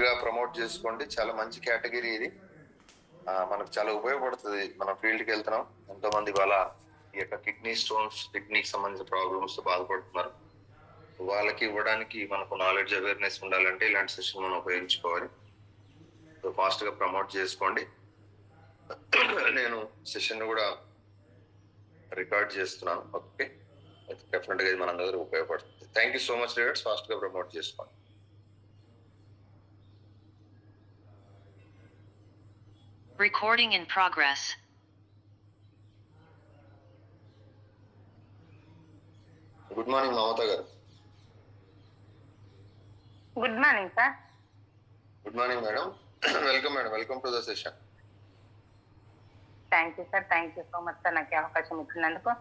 గా ప్రమోట్ చేసుకోండి. చాలా మంచి కేటగిరీ ఇది. మనకు చాలా ఉపయోగపడుతుంది. మనం ఫీల్డ్కి వెళ్తున్నాం. ఎంతో మంది వాళ్ళ ఈ యొక్క కిడ్నీ స్టోన్స్, కిడ్నీకి సంబంధించిన ప్రాబ్లమ్స్ తో బాధపడుతున్నారు. వాళ్ళకి ఇవ్వడానికి మనకు నాలెడ్జ్, అవేర్నెస్ ఉండాలంటే ఇలాంటి సెషన్ మనం ఉపయోగించుకోవాలి. సో ఫాస్ట్ గా ప్రమోట్ చేసుకోండి. నేను సెషన్ కూడా రికార్డ్ చేస్తున్నాను. ఓకే, డెఫినెట్ గా ఇది మన దగ్గర ఉపయోగపడుతుంది. Thank you so much leaders. Fast గా ప్రమోట్ చేసుకోండి. Recording in progress. Good morning Mamata గారు. Good morning sir. Good morning madam. Welcome madam. Welcome to the session. Thank you sir. Thank you so much sir, నాకు అవకాశం ఇచ్చినందుకు.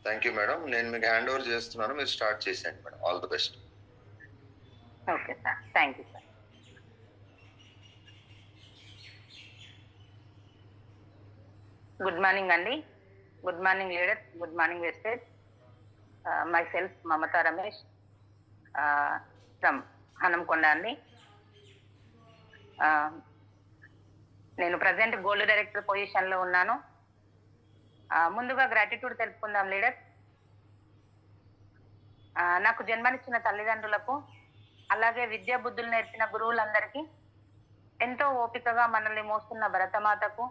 Thank you madam. నేను మీకు hand over చేస్తున్నాను, మీరు start చేసేయండి madam. All the best. Okay sir, thank you sir. Good morning అండి. Good morning leaders. Good morning Vestige. Myself Mamata Ramesh from Hanamkonda అండి. నేను ప్రజెంట్ గోల్డ్ డైరెక్టర్ పొజిషన్లో ఉన్నాను. ముందుగా గ్రాటిట్యూడ్ తెలుపుకుందాం లీడర్స్. నాకు జన్మనిచ్చిన తల్లిదండ్రులకు, అలాగే విద్యా బుద్ధులు నేర్పిన గురువులందరికీ, ఎంతో ఓపికగా మనల్ని మోస్తున్న భరతమాతకు,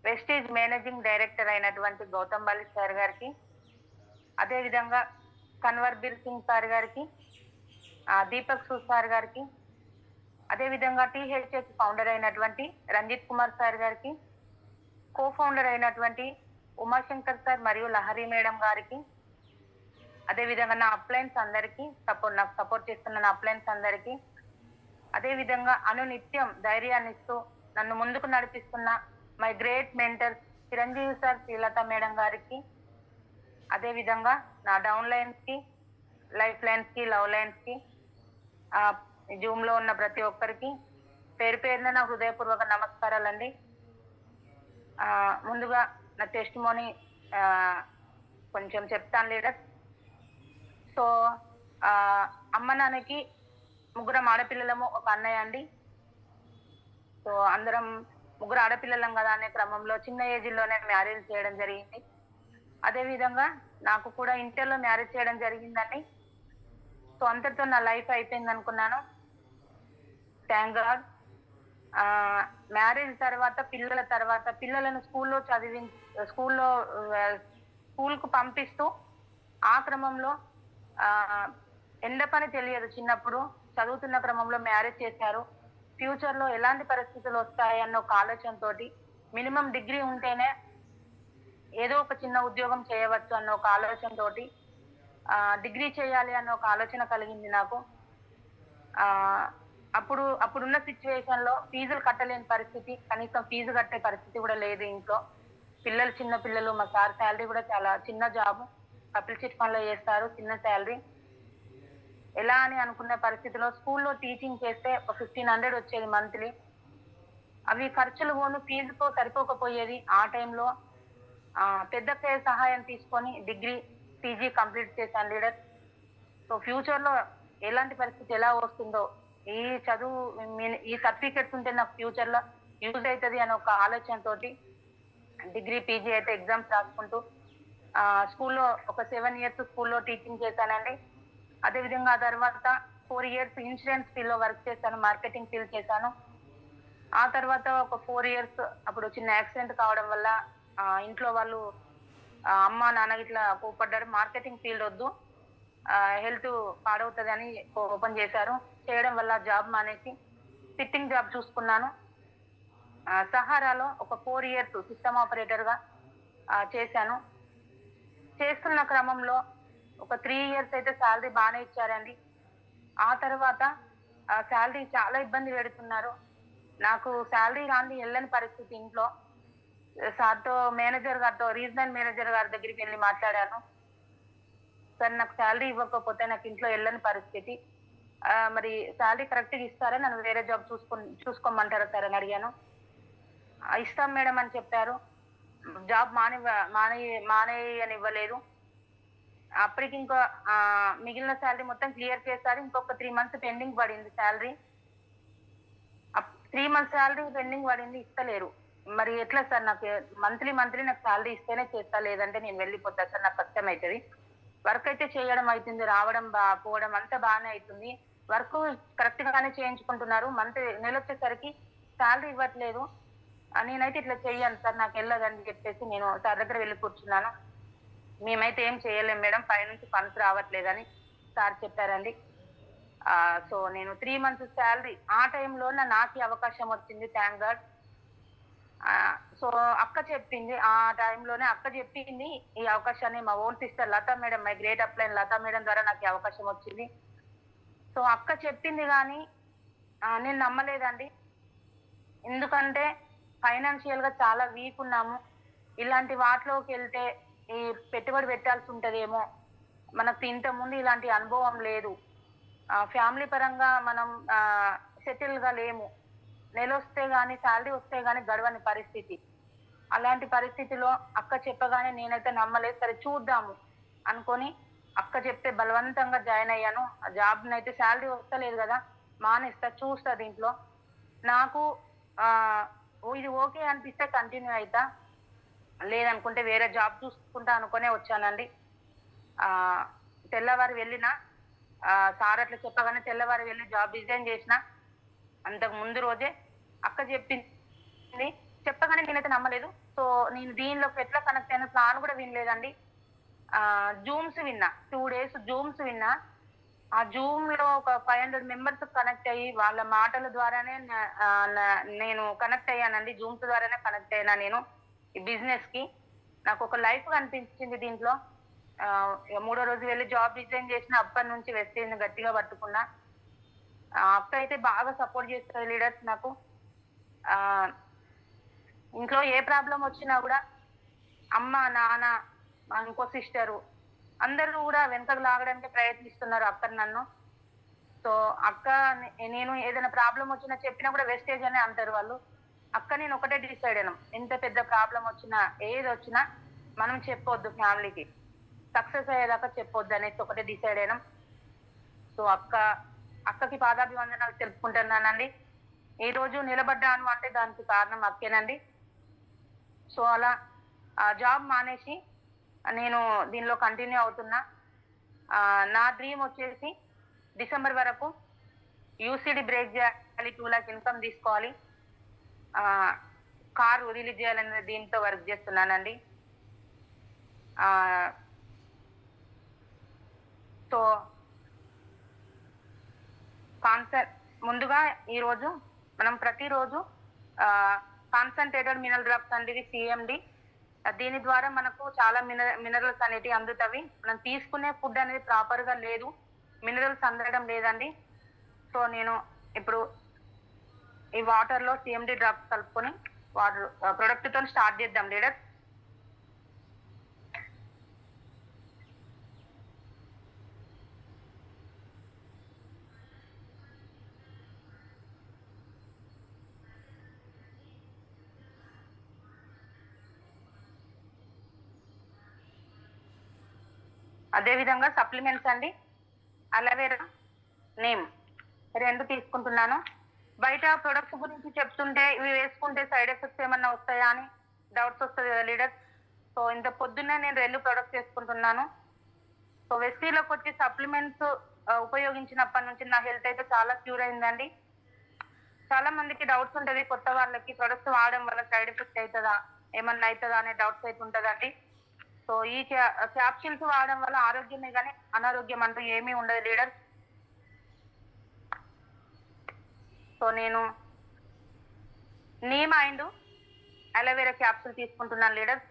వెస్టేజ్ మేనేజింగ్ డైరెక్టర్ అయినటువంటి గౌతమ్ బాలి సార్ గారికి, అదేవిధంగా కన్వర్ బీర్ సింగ్ సార్ గారికి, దీపక్ సూ సార్ గారికి, అదేవిధంగా టీహెచ్ఎస్ ఫౌండర్ అయినటువంటి రంజిత్ కుమార్ సార్ గారికి, కో ఫౌండర్ అయినటువంటి ఉమాశంకర్ సార్ మరియు లహరి మేడం గారికి, అదేవిధంగా నా అప్లయన్స్ అందరికీ, నాకు సపోర్ట్ చేస్తున్న నా అప్లయన్స్ అందరికీ, అదేవిధంగా అనునిత్యం ధైర్యాన్ని ఇస్తూ నన్ను ముందుకు నడిపిస్తున్న my great mentors Chiranjeevi sir, Srilatha madam గారికి, అదేవిధంగా నా డౌన్ లైన్స్కి, లైఫ్ లైన్స్కి, లవ్ లైన్స్కి, జూమ్లో ఉన్న ప్రతి ఒక్కరికి పేరు పేరున నా హృదయపూర్వక నమస్కారాలండి. ముందుగా నా టెస్టిమోనీ కొంచెం చెప్తాను లీడర్. సో అమ్మ నాన్నకి ముగ్గురం ఆడపిల్లలము, ఒక అన్నయ్య అండి. సో అందరం ముగ్గురు ఆడపిల్లలం కదా అనే క్రమంలో చిన్న ఏజ్లోనే మ్యారేజ్ చేయడం జరిగింది. అదేవిధంగా నాకు కూడా ఇంటర్లో మ్యారేజ్ చేయడం జరిగిందండి. సో అంతటితో నా లైఫ్ అయిపోయింది అనుకున్నాను. Thank God. మ్యారేజ్ తర్వాత పిల్లలను స్కూల్కు పంపిస్తూ ఆ క్రమంలో ఎండ పని తెలియదు. చిన్నప్పుడు చదువుతున్న క్రమంలో మ్యారేజ్ చేశారు. ఫ్యూచర్లో ఎలాంటి పరిస్థితులు వస్తాయన్న ఒక ఆలోచనతో, మినిమం డిగ్రీ ఉంటేనే ఏదో ఒక చిన్న ఉద్యోగం చేయవచ్చు అన్న ఒక ఆలోచనతో డిగ్రీ చేయాలి అన్న ఒక ఆలోచన కలిగింది నాకు. అప్పుడున్న సిచ్యువేషన్లో ఫీజులు కట్టలేని పరిస్థితి, కనీసం ఫీజు కట్టే పరిస్థితి కూడా లేదు ఇంట్లో. చిన్న పిల్లలు. మా సార్ శాలరీ కూడా చాలా చిన్న జాబు, కపిల్ చిట్ ఫండ్లో చేస్తారు, చిన్న శాలరీ. ఎలా అని అనుకున్న పరిస్థితిలో స్కూల్లో టీచింగ్ చేస్తే ఒక 1500 వచ్చేది మంత్లీ. అవి ఖర్చులు పోను, ఫీజుతో సరిపోకపోయేది. ఆ టైంలో పెద్ద సహాయం తీసుకొని డిగ్రీ, పీజీ కంప్లీట్ చేశాను లీడర్. సో ఫ్యూచర్లో ఎలాంటి పరిస్థితి ఎలా వస్తుందో, ఈ సర్టిఫికెట్స్ ఉంటే నాకు ఫ్యూచర్లో యూజ్ అవుతుంది అనే ఒక ఆలోచనతో డిగ్రీ, పీజీ అయితే ఎగ్జామ్స్ రాసుకుంటూ స్కూల్లో ఒక 7 years స్కూల్లో టీచింగ్ చేశానండి. అదేవిధంగా ఆ తర్వాత 4 years ఇన్సూరెన్స్ ఫీల్డ్లో వర్క్ చేశాను, మార్కెటింగ్ ఫీల్డ్ చేశాను. ఆ తర్వాత ఒక 4 years అప్పుడు చిన్న యాక్సిడెంట్ కావడం వల్ల ఇంట్లో వాళ్ళు, అమ్మ నాన్న ఇట్లా కోపడ్డారు. మార్కెటింగ్ ఫీల్డ్ వద్దు, హెల్త్ పాడవుతుంది అని ఓపెన్ చేశారు. చేయడం వల్ల జాబ్ మానేసి ఫిట్టింగ్ జాబ్ చూసుకున్నాను. సహారాలో ఒక 4 years సిస్టమ్ ఆపరేటర్గా చేశాను. చేస్తున్న క్రమంలో ఒక 3 years అయితే శాలరీ బాగానే ఇచ్చారండి. ఆ తర్వాత శాలరీ చాలా ఇబ్బంది పెడుతున్నారు. నాకు శాలరీ రాని వెళ్ళని పరిస్థితి. ఇంట్లో సార్తో, మేనేజర్ గారితో, రీజనల్ మేనేజర్ గారి దగ్గరికి వెళ్ళి మాట్లాడాను. సార్ నాకు శాలరీ ఇవ్వకపోతే నాకు ఇంట్లో వెళ్ళని పరిస్థితి, మరి శాలరీ కరెక్ట్గా ఇస్తారా, నన్ను వేరే జాబ్ చూసుకోమంటారా సార్ అని అడిగాను. ఇస్తాం మేడం అని చెప్పారు. జాబ్ మానేయని ఇవ్వలేదు. అప్పటికి మిగిలిన శాలరీ మొత్తం క్లియర్ చేశారు. ఇంకొక 3 months పెండింగ్ పడింది శాలరీ. 3 మంత్స్ శాలరీ పెండింగ్ పడింది, ఇస్తలేరు. మరి ఎట్లా సార్? నాకు మంత్లీ నాకు శాలరీ ఇస్తేనే చేస్తా, లేదంటే నేను వెళ్ళిపోతా సార్, నాకు కష్టం అవుతుంది. వర్క్ అయితే చేయడం అవుతుంది, రావడం పోవడం అంతా బాగానే అవుతుంది. వర్క్ కరెక్ట్ గానే చేయించుకుంటున్నారు. నెల వచ్చేసరికి శాలరీ ఇవ్వట్లేదు. నేనైతే ఇట్లా చెయ్యను సార్, నాకు వెళ్ళదని చెప్పేసి నేను సార్ దగ్గర వెళ్ళి కూర్చున్నాను. మేమైతే ఏం చేయలేం మేడం, పైనుంచి ఫండ్స్ రావట్లేదని సార్ చెప్పారండి. సో నేను 3 మంత్స్ శాలరీ ఆ టైంలో నాకు అవకాశం వచ్చింది, థ్యాంక్ గాడ్. సో అక్క చెప్పింది, ఆ టైంలోనే అక్క చెప్పింది ఈ అవకాశాన్ని. మా own sister Latha madam, my great upline Latha madam ద్వారా నాకు ఈ అవకాశం వచ్చింది. సో అక్క చెప్పింది కానీ నేను నమ్మలేదండి. ఎందుకంటే ఫైనాన్షియల్ గా చాలా వీక్ ఉన్నాము. ఇలాంటి వాటిలోకి వెళ్తే ఈ పెట్టుబడి పెట్టాల్సి ఉంటదేమో, మనకు ఇంతకుముందు ఇలాంటి అనుభవం లేదు. ఫ్యామిలీ పరంగా మనం సెటిల్ గా లేము. నెల వస్తే గానీ, శాలరీ వస్తే గానీ గడవని పరిస్థితి. అలాంటి పరిస్థితిలో అక్క చెప్పగానే నేనైతే నమ్మలేదు. సరే చూద్దాము అనుకొని అక్క చెప్తే బలవంతంగా జాయిన్ అయ్యాను. ఆ జాబ్ నైతే శాలరీ వస్తలేదు కదా, మానేస్తా, చూస్తా దీంట్లో. నాకు ఇది ఓకే అనిపిస్తే కంటిన్యూ అవుతా, లేదనుకుంటే వేరే జాబ్ చూసుకుంటా అనుకునే వచ్చానండి. తెల్లవారు వెళ్ళిన సార్ అట్లా చెప్పగానే తెల్లవారు వెళ్ళి జాబ్ రిజైన్ చేసిన. అంతకు ముందు రోజే అక్క చెప్పింది, చెప్పగానే నేనైతే నమ్మలేదు. సో నేను దీనిలోకి ఎట్లా కనెక్ట్ అయిన ప్లాన్ కూడా వినలేదండి. జూమ్స్ విన్నా, 2 days జూమ్స్ విన్నా. ఆ జూమ్ లో ఒక 500 మెంబర్స్ కనెక్ట్ అయ్యి వాళ్ళ మాటల ద్వారానే నేను కనెక్ట్ అయ్యానండి. జూమ్స్ ద్వారానే కనెక్ట్ అయినా నేను ఈ బిజినెస్ కి. నాకు ఒక లైఫ్ కనిపించింది దీంట్లో. 3వ రోజు వెళ్ళి జాబ్ రిజైన్ చేసిన, అప్పటి నుంచి వెస్టేజ్ గట్టిగా పట్టుకున్నా. అక్క అయితే బాగా సపోర్ట్ చేస్తారు లీడర్స్ నాకు. ఇంట్లో ఏ ప్రాబ్లం వచ్చినా కూడా అమ్మ, నాన్న, ఇంకో సిస్టరు అందరూ కూడా వెనకకు లాగడానికి ప్రయత్నిస్తున్నారు అక్క నన్ను. సో అక్క, నేను ఏదైనా ప్రాబ్లం వచ్చినా చెప్పినా కూడా వెస్టేజ్ అనే అంటారు వాళ్ళు. అక్క నేను ఒకటే డిసైడ్ అయినాం, ఎంత పెద్ద ప్రాబ్లం వచ్చినా ఏది వచ్చినా మనం చెప్పొద్దు, ఫ్యామిలీకి సక్సెస్ అయ్యేదాకా చెప్పొద్దు అనేసి ఒకటే డిసైడ్ అయినాం. సో అక్కకి పాదాభివందనాలు తెలుపుకుంటున్నానండి. ఈ రోజు నిలబడ్డాను అంటే దానికి కారణం అక్కేనండి. సో అలా జాబ్ మానేసి నేను దీనిలో కంటిన్యూ అవుతున్నా. నా డ్రీమ్ వచ్చేసి డిసెంబర్ వరకు యూసీడీ బ్రేక్ చేయాలి, 2 lakh ఇన్కమ్ తీసుకోవాలి, కారు రిలీజ్ చేయాలనే దీంతో వర్క్ చేస్తున్నానండి. సో ముందుగా ఈరోజు మనం ప్రతిరోజు కాన్సన్ట్రేటెడ్ మినరల్ డ్రాప్స్ అనేది CMD, దీని ద్వారా మనకు చాలా మినరల్స్ అనేటివి అందుతవి. మనం తీసుకునే ఫుడ్ అనేది ప్రాపర్ గా లేదు, మినరల్స్ అందడం లేదండి. సో నేను ఇప్పుడు ఈ వాటర్ లో CMD డ్రాప్స్ కలుపుకొని వాటర్ ప్రొడక్ట్ తో స్టార్ట్ చేద్దాం లీడర్. అదే విధంగా సప్లిమెంట్స్ అండి, అలోవెరా, నేమ్ 2 తీసుకుంటున్నాను. బయట ప్రొడక్ట్స్ గురించి చెప్తుంటే ఇవి వేసుకుంటే సైడ్ ఎఫెక్ట్స్ ఏమన్నా వస్తాయా అని డౌట్స్ వస్తుంది కదా లీడర్. సో ఇంత పొద్దున్నే నేను 2 ప్రొడక్ట్స్ వేసుకుంటున్నాను. సో వెస్టీలోకి వచ్చి సప్లిమెంట్స్ ఉపయోగించినప్పటి నుంచి నా హెల్త్ అయితే చాలా క్యూర్ అయిందండి. చాలా మందికి డౌట్స్ ఉంటుంది, కొత్త వాళ్ళకి ప్రొడక్ట్స్ వాడడం వల్ల సైడ్ ఎఫెక్ట్ అవుతుందా, ఏమన్నా అవుతుందా అనే డౌట్స్ అయితే ఉంటుందండి. సో ఈ క్యాప్సిల్స్ వాడడం వల్ల ఆరోగ్యమే కానీ అనారోగ్యం అంటూ ఏమీ ఉండదు లీడర్. సో నేను నీమ్ అండ్ అలోవెరా క్యాప్సిల్ తీసుకుంటున్నాను లీడర్.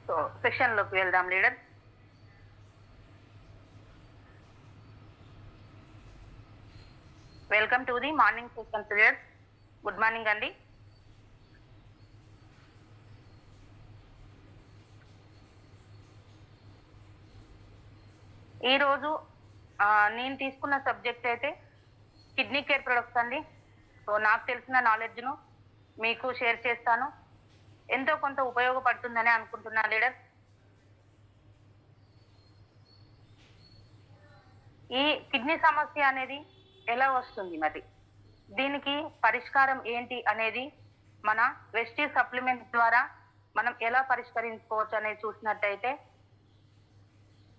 సో సెషన్ లోకి వెళ్దాం leader. Welcome to the morning session leader. Good morning అండి. ఈరోజు నేను తీసుకున్న సబ్జెక్ట్ అయితే కిడ్నీ కేర్ ప్రొడక్ట్స్ అండి. సో నాకు తెలిసిన నాలెడ్జ్ను మీకు షేర్ చేస్తాను. ఎంతో కొంత ఉపయోగపడుతుందని అనుకుంటున్నా లీడర్. ఈ కిడ్నీ సమస్య అనేది ఎలా వస్తుంది, మరి దీనికి పరిష్కారం ఏంటి అనేది మన వెస్టీ సప్లిమెంట్ ద్వారా మనం ఎలా పరిష్కరించుకోవచ్చు అనేది చూసినట్టయితే,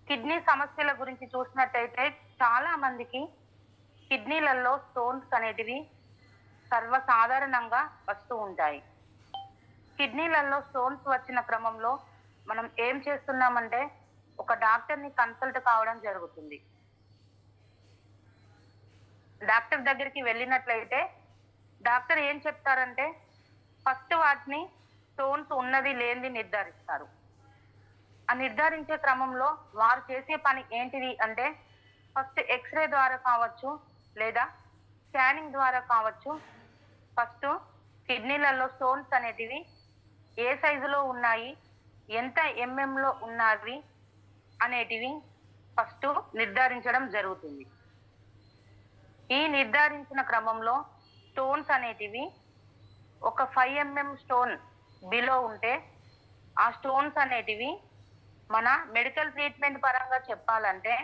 కిడ్నీ సమస్యల గురించి చూసినట్టయితే చాలా మందికి కిడ్నీలలో స్టోన్స్ అనేటివి సర్వసాధారణంగా వస్తూ ఉంటాయి. కిడ్నీలలో స్టోన్స్ వచ్చిన క్రమంలో మనం ఏం చేస్తున్నామంటే ఒక డాక్టర్ని కన్సల్ట్ కావడం జరుగుతుంది. డాక్టర్ దగ్గరికి వెళ్ళినట్లయితే డాక్టర్ ఏం చెప్తారంటే ఫస్ట్ వాటిని స్టోన్స్ ఉన్నది లేనిది నిర్ధారిస్తారు. ఆ నిర్ధారించే క్రమంలో వారు చేసే పని ఏంటిది అంటే ఫస్ట్ ఎక్స్రే ద్వారా కావచ్చు లేదా స్కానింగ్ ద్వారా కావచ్చు, ఫస్ట్ కిడ్నీలలో స్టోన్స్ అనేటివి ఏ సైజులో ఉన్నాయి, ఎంత ఎంఎంలో ఉన్నవి అనేటివి ఫస్ట్ నిర్ధారించడం జరుగుతుంది. ఈ నిర్ధారించిన క్రమంలో స్టోన్స్ అనేటివి ఒక 5 mm స్టోన్ బిలో ఉంటే ఆ స్టోన్స్ అనేటివి మన మెడికల్ ట్రీట్మెంట్ పరంగా చెప్పాలంటే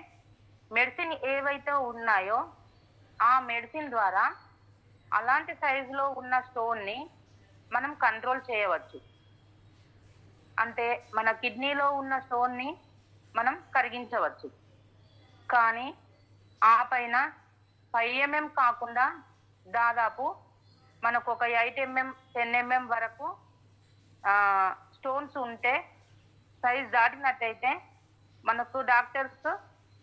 మెడిసిన్ ఏవైతే ఉన్నాయో ఆ మెడిసిన్ ద్వారా అలాంటి సైజులో ఉన్న స్టోన్ని మనం కంట్రోల్ చేయవచ్చు. అంటే మన కిడ్నీలో ఉన్న స్టోన్ని మనం కరిగించవచ్చు. కానీ ఆ పైన 5 mm కాకుండా దాదాపు మనకు ఒక 8 mm 10 mm వరకు స్టోన్స్ ఉంటే సైజ్ దాటినట్టయితే మనకు డాక్టర్స్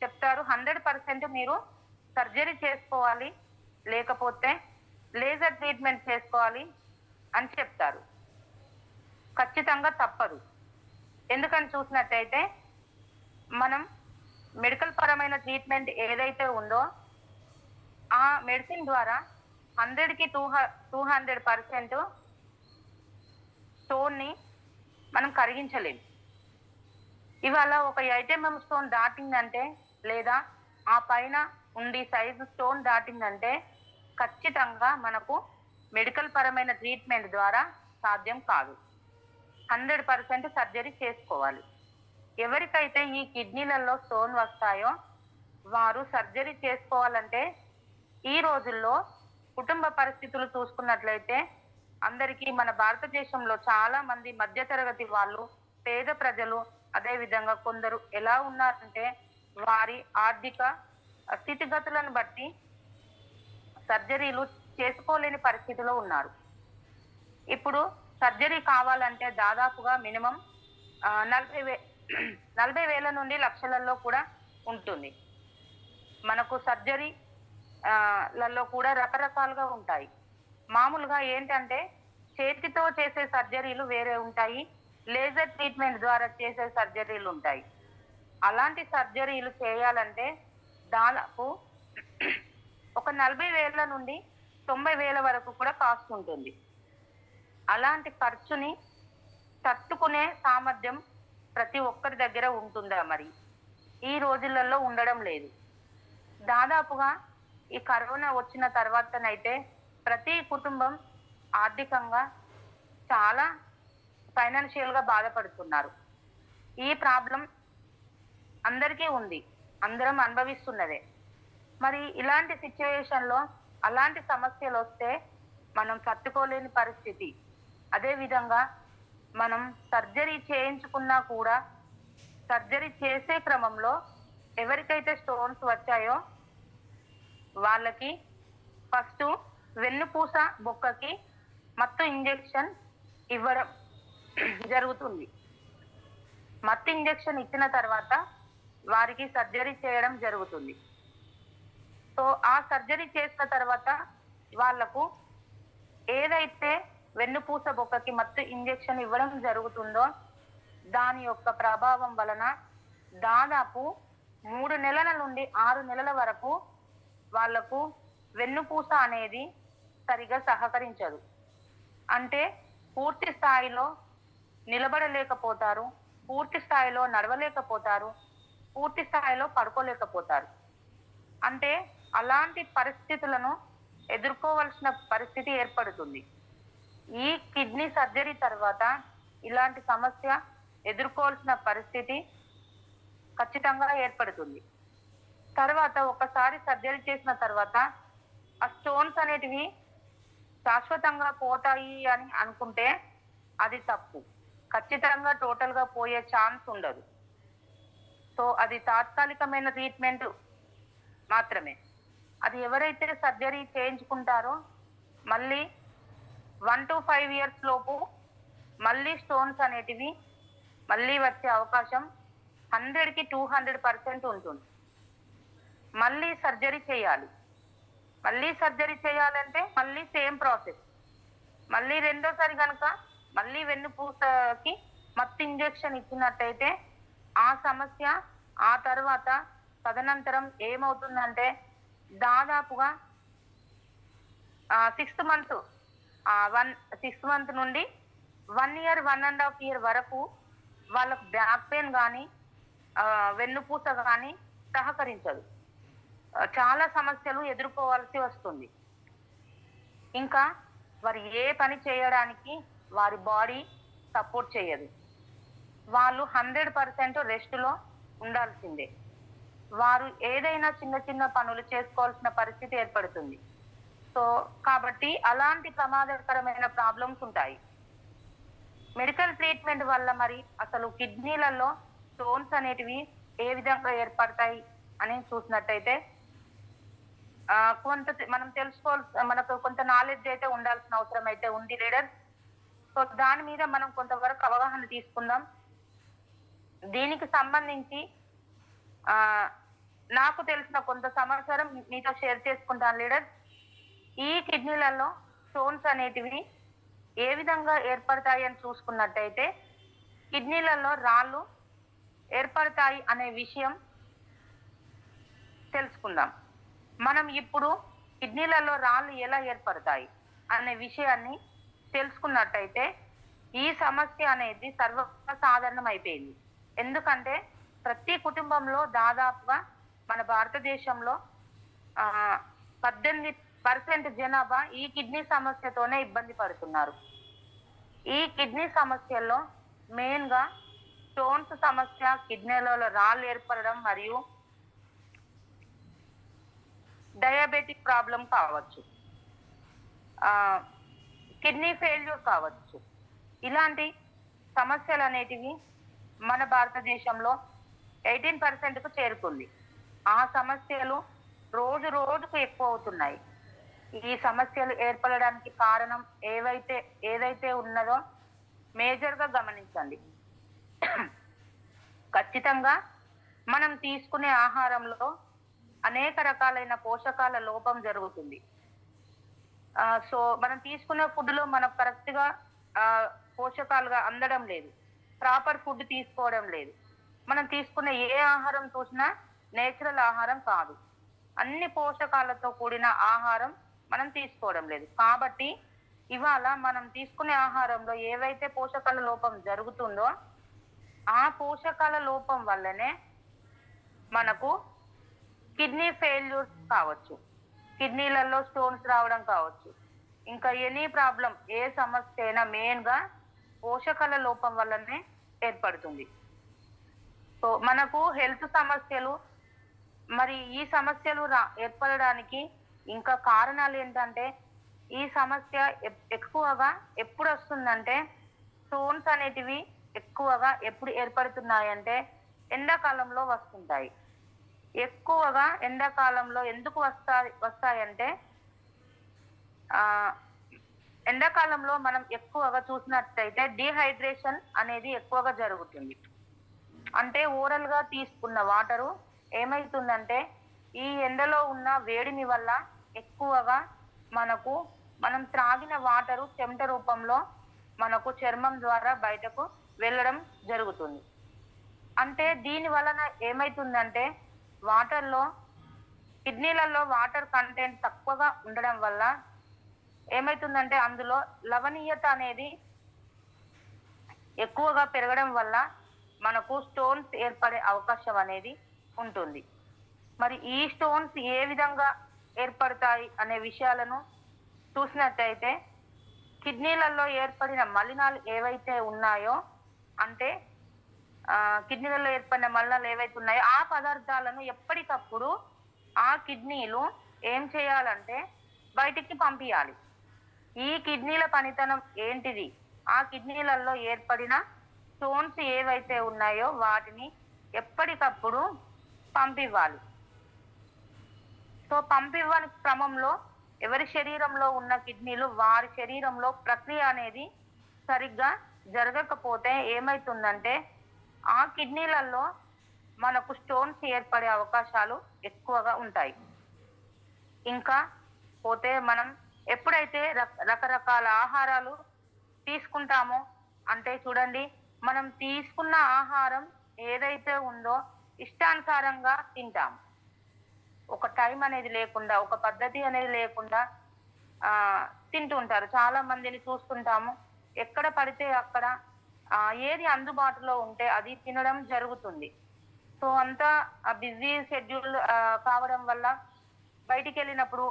చెప్తారు 100% మీరు సర్జరీ చేసుకోవాలి, లేకపోతే లేజర్ ట్రీట్మెంట్ చేసుకోవాలి అని చెప్తారు. ఖచ్చితంగా తప్పదు. ఎందుకని చూసినట్టయితే మనం మెడికల్ పరమైన ట్రీట్మెంట్ ఏదైతే ఉందో ఆ మెడిసిన్ ద్వారా 100కి 200% స్టోన్ని మనం కరిగించలేము. ఇవాళ ఒక 8 mm స్టోన్ దాటిందంటే లేదా ఆ పైన ఉండి సైజు స్టోన్ దాటిందంటే ఖచ్చితంగా మనకు మెడికల్ పరమైన ట్రీట్మెంట్ ద్వారా సాధ్యం కాదు. 100% సర్జరీ చేసుకోవాలి. ఎవరికైతే ఈ కిడ్నీలలో స్టోన్ వస్తాయో వారు సర్జరీ చేసుకోవాలంటే ఈ రోజుల్లో కుటుంబ పరిస్థితులు చూసుకున్నట్లయితే అందరికీ మన భారతదేశంలో చాలా మంది మధ్యతరగతి వాళ్ళు, పేద ప్రజలు, అదేవిధంగా కొందరు ఎలా ఉన్నారంటే వారి ఆర్థిక స్థితిగతులను బట్టి సర్జరీలు చేసుకోలేని పరిస్థితిలో ఉన్నారు. ఇప్పుడు సర్జరీ కావాలంటే దాదాపుగా మినిమం 40,000 నుండి లక్షలలో కూడా ఉంటుంది. మనకు సర్జరీ లలో కూడా రకరకాలుగా ఉంటాయి. మామూలుగా ఏంటంటే చేతితో చేసే సర్జరీలు వేరే ఉంటాయి, లేజర్ ట్రీట్మెంట్ ద్వారా చేసే సర్జరీలు ఉంటాయి. అలాంటి సర్జరీలు చేయాలంటే దాదాపు ఒక 40,000 నుండి 90,000 వరకు కూడా కాస్ట్ ఉంటుంది. అలాంటి ఖర్చుని తట్టుకునే సామర్థ్యం ప్రతి ఒక్కరి దగ్గర ఉంటుందా? మరి ఈ రోజులలో ఉండడం లేదు. దాదాపుగా ఈ కరోనా వచ్చిన తర్వాతనైతే ప్రతి కుటుంబం ఆర్థికంగా చాలా ఫైనాన్షియల్గా బాధపడుతున్నారు. ఈ ప్రాబ్లం అందరికీ ఉంది, అందరం అనుభవిస్తున్నదే. మరి ఇలాంటి సిచ్యువేషన్లో అలాంటి సమస్యలు వస్తే మనం తట్టుకోలేని పరిస్థితి. అదేవిధంగా మనం సర్జరీ చేయించుకున్నా కూడా సర్జరీ చేసే క్రమంలో ఎవరికైతే స్టోన్స్ వచ్చాయో వాళ్ళకి ఫస్ట్ వెన్నుపూస బొక్కకి మత్తు ఇంజెక్షన్ ఇవ్వడం జరుగుతుంది. మత్తు ఇంజెక్షన్ ఇచ్చిన తర్వాత వారికి సర్జరీ చేయడం జరుగుతుంది. సో ఆ సర్జరీ చేసిన తర్వాత వాళ్లకు ఏదైతే వెన్నుపూస బొక్కకి మత్తు ఇంజెక్షన్ ఇవ్వడం జరుగుతుందో దాని యొక్క ప్రభావం వలన దాదాపు 3 నెలల నుండి 6 నెలల వరకు వాళ్లకు వెన్నుపూస అనేది సరిగా సహకరించదు. అంటే పూర్తి స్థాయిలో నిలబడలేకపోతారు, పూర్తి స్థాయిలో నడవలేకపోతారు, పూర్తి స్థాయిలో పడుకోలేకపోతారు. అంటే అలాంటి పరిస్థితులను ఎదుర్కోవాల్సిన పరిస్థితి ఏర్పడుతుంది. ఈ కిడ్నీ సర్జరీ తర్వాత ఇలాంటి సమస్య ఎదుర్కోవాల్సిన పరిస్థితి ఖచ్చితంగా ఏర్పడుతుంది. తర్వాత ఒకసారి సర్జరీ చేసిన తర్వాత ఆ స్టోన్స్ అనేటివి శాశ్వతంగా పోతాయి అని అనుకుంటే అది తప్పు. ఖచ్చితంగా టోటల్ గా పోయే ఛాన్స్ ఉండదు. సో అది తాత్కాలికమైన ట్రీట్మెంట్ మాత్రమే. అది ఎవరైతే సర్జరీ చేయించుకుంటారో మళ్ళీ 1 to 5 years లోపు మళ్ళీ స్టోన్స్ అనేటివి మళ్ళీ వచ్చే అవకాశం 100కి 200% ఉంటుంది. మళ్ళీ సర్జరీ చేయాలి. మళ్ళీ సర్జరీ చేయాలంటే మళ్ళీ సేమ్ ప్రాసెస్. మళ్ళీ రెండోసారి కనుక మళ్ళీ వెన్నుపూసకి మత్తు ఇంజెక్షన్ ఇచ్చినట్టయితే ఆ సమస్య ఆ తర్వాత తదనంతరం ఏమవుతుందంటే దాదాపుగా 6 month నుండి 1 year 1.5 year వరకు వాళ్ళకు బ్యాక్ పెయిన్ కానీ వెన్నుపూస కానీ సహకరించదు. చాలా సమస్యలు ఎదుర్కోవాల్సి వస్తుంది. ఇంకా వారు ఏ పని చేయడానికి వారి బాడీ సపోర్ట్ చేయదు. వాళ్ళు 100% రెస్ట్లో ఉండాల్సిందే. వారు ఏదైనా చిన్న చిన్న పనులు చేసుకోవాల్సిన పరిస్థితి ఏర్పడుతుంది. సో కాబట్టి అలాంటి ప్రమాదకరమైన ప్రాబ్లమ్స్ ఉంటాయి. మెడికల్ ట్రీట్మెంట్ వల్ల మరి అసలు కిడ్నీలలో స్టోన్స్ అనేటివి ఏ విధంగా ఏర్పడతాయి అని చూసినట్టయితే మనం మనకు కొంత నాలెడ్జ్ అయితే ఉండాల్సిన అవసరం అయితే ఉంది లీడర్. సో దాని మీద మనం కొంతవరకు అవగాహన తీసుకుందాం. దీనికి సంబంధించి నాకు తెలిసిన కొంత సమాచారం మీతో షేర్ చేసుకుంటాను లీడర్. ఈ కిడ్నీలలో స్టోన్స్ అనేటివి ఏ విధంగా ఏర్పడతాయి అని చూసుకున్నట్టయితే కిడ్నీలలో రాళ్ళు ఏర్పడతాయి అనే విషయం తెలుసుకుందాం. మనం ఇప్పుడు కిడ్నీలలో రాళ్ళు ఎలా ఏర్పడతాయి అనే విషయాన్ని తెలుసుకున్నట్టయితే ఈ సమస్య అనేది సర్వసాధారణం అయిపోయింది. ఎందుకంటే ప్రతి కుటుంబంలో దాదాపుగా మన భారతదేశంలో 18% జనాభా ఈ కిడ్నీ సమస్యతోనే ఇబ్బంది పడుతున్నారు. ఈ కిడ్నీ సమస్యల్లో మెయిన్గా స్టోన్స్ సమస్య, కిడ్నీలలో రాళ్ళు ఏర్పడడం మరియు డయాబెటిక్ ప్రాబ్లం కావచ్చు, కిడ్నీ ఫెయిల్యూర్ కావచ్చు. ఇలాంటి సమస్యలు అనేటివి మన భారతదేశంలో 18%కు చేరుకుంది. ఆ సమస్యలు రోజు రోజుకు ఎక్కువ అవుతున్నాయి. ఈ సమస్యలు ఏర్పడడానికి కారణం ఏదైతే ఉన్నదో మేజర్గా గమనించండి. ఖచ్చితంగా మనం తీసుకునే ఆహారంలో అనేక రకాలైన పోషకాల లోపం జరుగుతుంది. సో మనం తీసుకునే ఫుడ్లో మనకు కరెక్ట్గా పోషకాలుగా అందడం లేదు, ప్రాపర్ ఫుడ్ తీసుకోవడం లేదు. మనం తీసుకునే ఏ ఆహారం చూసినా నేచురల్ ఆహారం కాదు, అన్ని పోషకాలతో కూడిన ఆహారం మనం తీసుకోవడం లేదు. కాబట్టి ఇవాళ మనం తీసుకునే ఆహారంలో ఏవైతే పోషకాల లోపం జరుగుతుందో ఆ పోషకాల లోపం వల్లనే మనకు కిడ్నీ ఫెయిల్యూర్స్ కావచ్చు, కిడ్నీలలో స్టోన్స్ రావడం కావచ్చు, ఇంకా ఎనీ ప్రాబ్లం, ఏ సమస్య అయినా మెయిన్గా పోషకాల లోపం వల్లనే ఏర్పడుతుంది. సో మనకు హెల్త్ సమస్యలు మరి ఈ సమస్యలు ఏర్పడడానికి ఇంకా కారణాలు ఏంటంటే ఈ సమస్య ఎక్కువగా ఎప్పుడు వస్తుందంటే స్టోన్స్ అనేటివి ఎక్కువగా ఎప్పుడు ఏర్పడుతున్నాయంటే ఎండాకాలంలో వస్తుంటాయి. ఎక్కువగా ఎండాకాలంలో ఎందుకు వస్తాయంటే ఎండాకాలంలో మనం ఎక్కువగా చూసినట్టయితే డీహైడ్రేషన్ అనేది ఎక్కువగా జరుగుతుంది. అంటే ఓరల్ గా తీసుకున్న వాటరు ఏమైతుందంటే ఈ ఎండలో ఉన్న వేడిమి వల్ల ఎక్కువగా మనం త్రాగిన వాటరు చెమట రూపంలో మనకు చర్మం ద్వారా బయటకు వెళ్ళడం జరుగుతుంది. అంటే దీని వలన ఏమైతుందంటే కిడ్నీలలో వాటర్ కంటెంట్ తక్కువగా ఉండడం వల్ల ఏమైతుందంటే అందులో లవణీయత అనేది ఎక్కువగా పెరగడం వల్ల మనకు స్టోన్స్ ఏర్పడే అవకాశం అనేది ఉంటుంది. మరి ఈ స్టోన్స్ ఏ విధంగా ఏర్పడతాయి అనే విషయాలను చూసినట్టయితే కిడ్నీలలో ఏర్పడిన మలినాలు ఏవైతే ఉన్నాయో, అంటే కిడ్నీలలో ఏర్పడిన మలినాలు ఏవైతే ఉన్నాయో ఆ పదార్థాలను ఎప్పటికప్పుడు ఆ కిడ్నీలు ఏం చేయాలంటే బయటికి పంపించాలి. ఈ కిడ్నీల పనితనం ఏంటిది? ఆ కిడ్నీలలో ఏర్పడిన స్టోన్స్ ఏవైతే ఉన్నాయో వాటిని ఎప్పటికప్పుడు పంపివ్వాలి. సో పంపివ్వని క్రమంలో ఎవరి శరీరంలో ఉన్న కిడ్నీలు వారి శరీరంలో ప్రక్రియ అనేది సరిగ్గా జరగకపోతే ఏమవుతుందంటే ఆ కిడ్నీలలో మనకు స్టోన్స్ ఏర్పడే అవకాశాలు ఎక్కువగా ఉంటాయి. ఇంకా పోతే మనం ఎప్పుడైతే రకరకాల ఆహారాలు తీసుకుంటామో, అంటే చూడండి, మనం తీసుకున్న ఆహారం ఏదైతే ఉందో ఇష్టానుసారంగా తింటాం. ఒక టైం అనేది లేకుండా, ఒక పద్ధతి అనేది లేకుండా తింటూ ఉంటారు. చాలా మందిని చూస్తుంటాము. ఎక్కడ పడితే అక్కడ ఏది అందుబాటులో ఉంటే అది తినడం జరుగుతుంది. సో అంతా బిజీ షెడ్యూల్ కావడం వల్ల బయటికి వెళ్ళినప్పుడు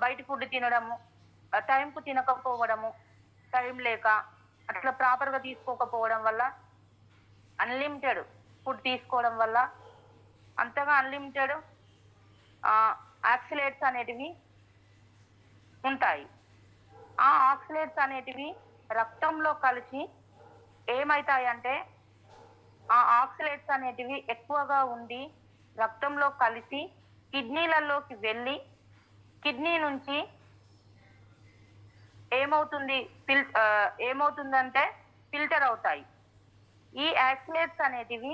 బయట ఫుడ్ తినడము, టైంకు తినకపోవడము, టైం లేక అట్లా ప్రాపర్గా తీసుకోకపోవడం వల్ల, అన్లిమిటెడ్ ఫుడ్ తీసుకోవడం వల్ల అంతగా అన్లిమిటెడ్ ఆక్సిలేట్స్ అనేటివి ఉంటాయి. ఆ ఆక్సిలేట్స్ అనేటివి రక్తంలో కలిసి ఏమవుతాయంటే ఆ ఆక్సిలేట్స్ అనేటివి ఎక్కువగా ఉండి రక్తంలో కలిసి కిడ్నీలలోకి వెళ్ళి కిడ్నీ నుంచి ఏమవుతుందంటే ఫిల్టర్ అవుతాయి. ఈ ఆక్సిలేట్స్ అనేటివి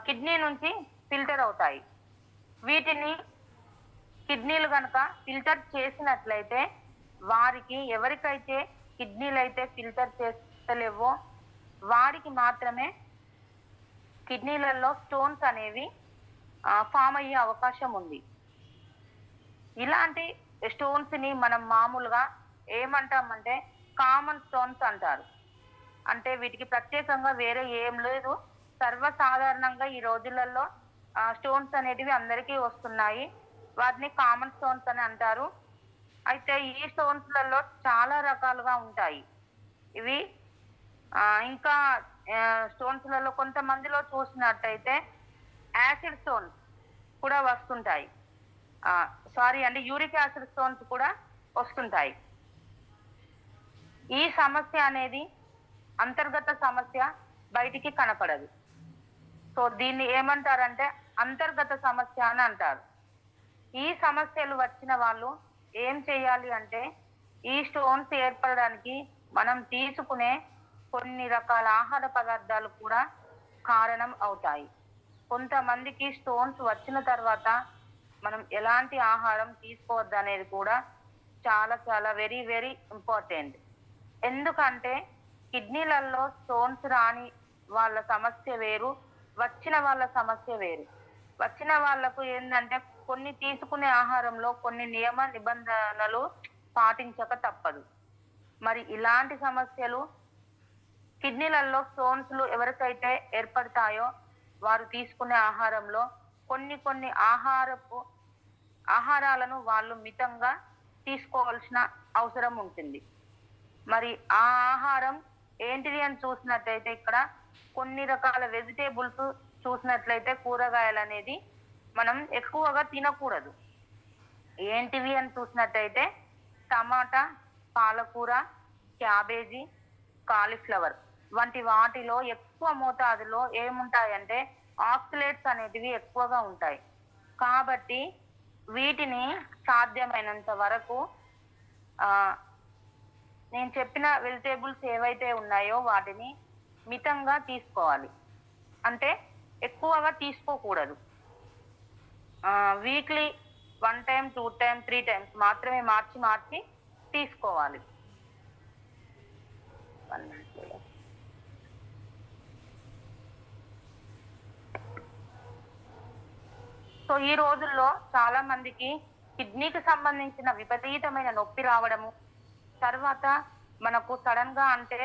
కిడ్నీ నుంచి ఫిల్టర్ అవుతాయి. వీటిని కిడ్నీలు కనుక ఫిల్టర్ చేసినట్లయితే వారికి, ఎవరికైతే కిడ్నీలు అయితే ఫిల్టర్ చేస్తలేవో వారికి మాత్రమే కిడ్నీలలో స్టోన్స్ అనేవి ఫామ్ అయ్యే అవకాశం ఉంది. ఇలాంటి స్టోన్స్ ని మనం మామూలుగా ఏమంటామంటే కామన్ స్టోన్స్ అంటారు. అంటే వీటికి ప్రత్యేకంగా వేరే ఏం లేదు. సర్వసాధారణంగా ఈ రోజులలో స్టోన్స్ అనేటివి అందరికీ వస్తున్నాయి. వాటిని కామన్ స్టోన్స్ అని అంటారు. అయితే ఈ స్టోన్స్లలో చాలా రకాలుగా ఉంటాయి. ఇవి ఇంకా స్టోన్స్లలో కొంతమందిలో చూసినట్టయితే యాసిడ్ స్టోన్స్ కూడా వస్తుంటాయి. యూరిక్ యాసిడ్ స్టోన్స్ కూడా వస్తుంటాయి. ఈ సమస్య అనేది అంతర్గత సమస్య, బయటికి కనపడదు. సో దీన్ని ఏమంటారంటే అంతర్గత సమస్య అని అంటారు. ఈ సమస్యలు వచ్చిన వాళ్ళు ఏం చేయాలి అంటే ఈ స్టోన్స్ ఏర్పడడానికి మనం తీసుకునే కొన్ని రకాల ఆహార పదార్థాలు కూడా కారణం అవుతాయి. కొంతమందికి స్టోన్స్ వచ్చిన తర్వాత మనం ఎలాంటి ఆహారం తీసుకోవద్దు అనేది కూడా చాలా చాలా వెరీ వెరీ ఇంపార్టెంట్. ఎందుకంటే కిడ్నీలలో స్టోన్స్ రాని వాళ్ళ సమస్య వేరు, వచ్చిన వాళ్ళ సమస్య వేరు. వచ్చిన వాళ్ళకు ఏంటంటే కొన్ని తీసుకునే ఆహారంలో కొన్ని నియమ నిబంధనలు పాటించక తప్పదు. మరి ఇలాంటి సమస్యలు కిడ్నీలలో స్టోన్స్లు ఎవరికైతే ఏర్పడతాయో వారు తీసుకునే ఆహారంలో కొన్ని ఆహారాలను వాళ్ళు మితంగా తీసుకోవాల్సిన అవసరం ఉంటుంది. మరి ఆ ఆహారం ఏంటిది అని చూసినట్లయితే ఇక్కడ కొన్ని రకాల వెజిటేబుల్స్ చూసినట్లయితే కూరగాయలు అనేది మనం ఎక్కువగా తినకూడదు. ఏంటివి అని చూసినట్టయితే టమాటా, పాలకూర, క్యాబేజీ, కాలీఫ్లవర్ వంటి వాటిలో ఎక్కువ మోతాదులో ఏముంటాయంటే ఆక్సిలేట్స్ అనేటివి ఎక్కువగా ఉంటాయి. కాబట్టి వీటిని సాధ్యమైనంత వరకు నేను చెప్పిన వెజిటేబుల్స్ ఏవైతే ఉన్నాయో వాటిని మితంగా తీసుకోవాలి. అంటే ఎక్కువగా తీసుకోకూడదు. వీక్లీ 1 టైం 2 టైం 3 టైమ్స్ మాత్రమే మార్చి తీసుకోవాలి. సో ఈ రోజుల్లో చాలా మందికి కిడ్నీకి సంబంధించిన విపరీతమైన నొప్పి రావడము, తర్వాత మనకు సడన్ గా అంటే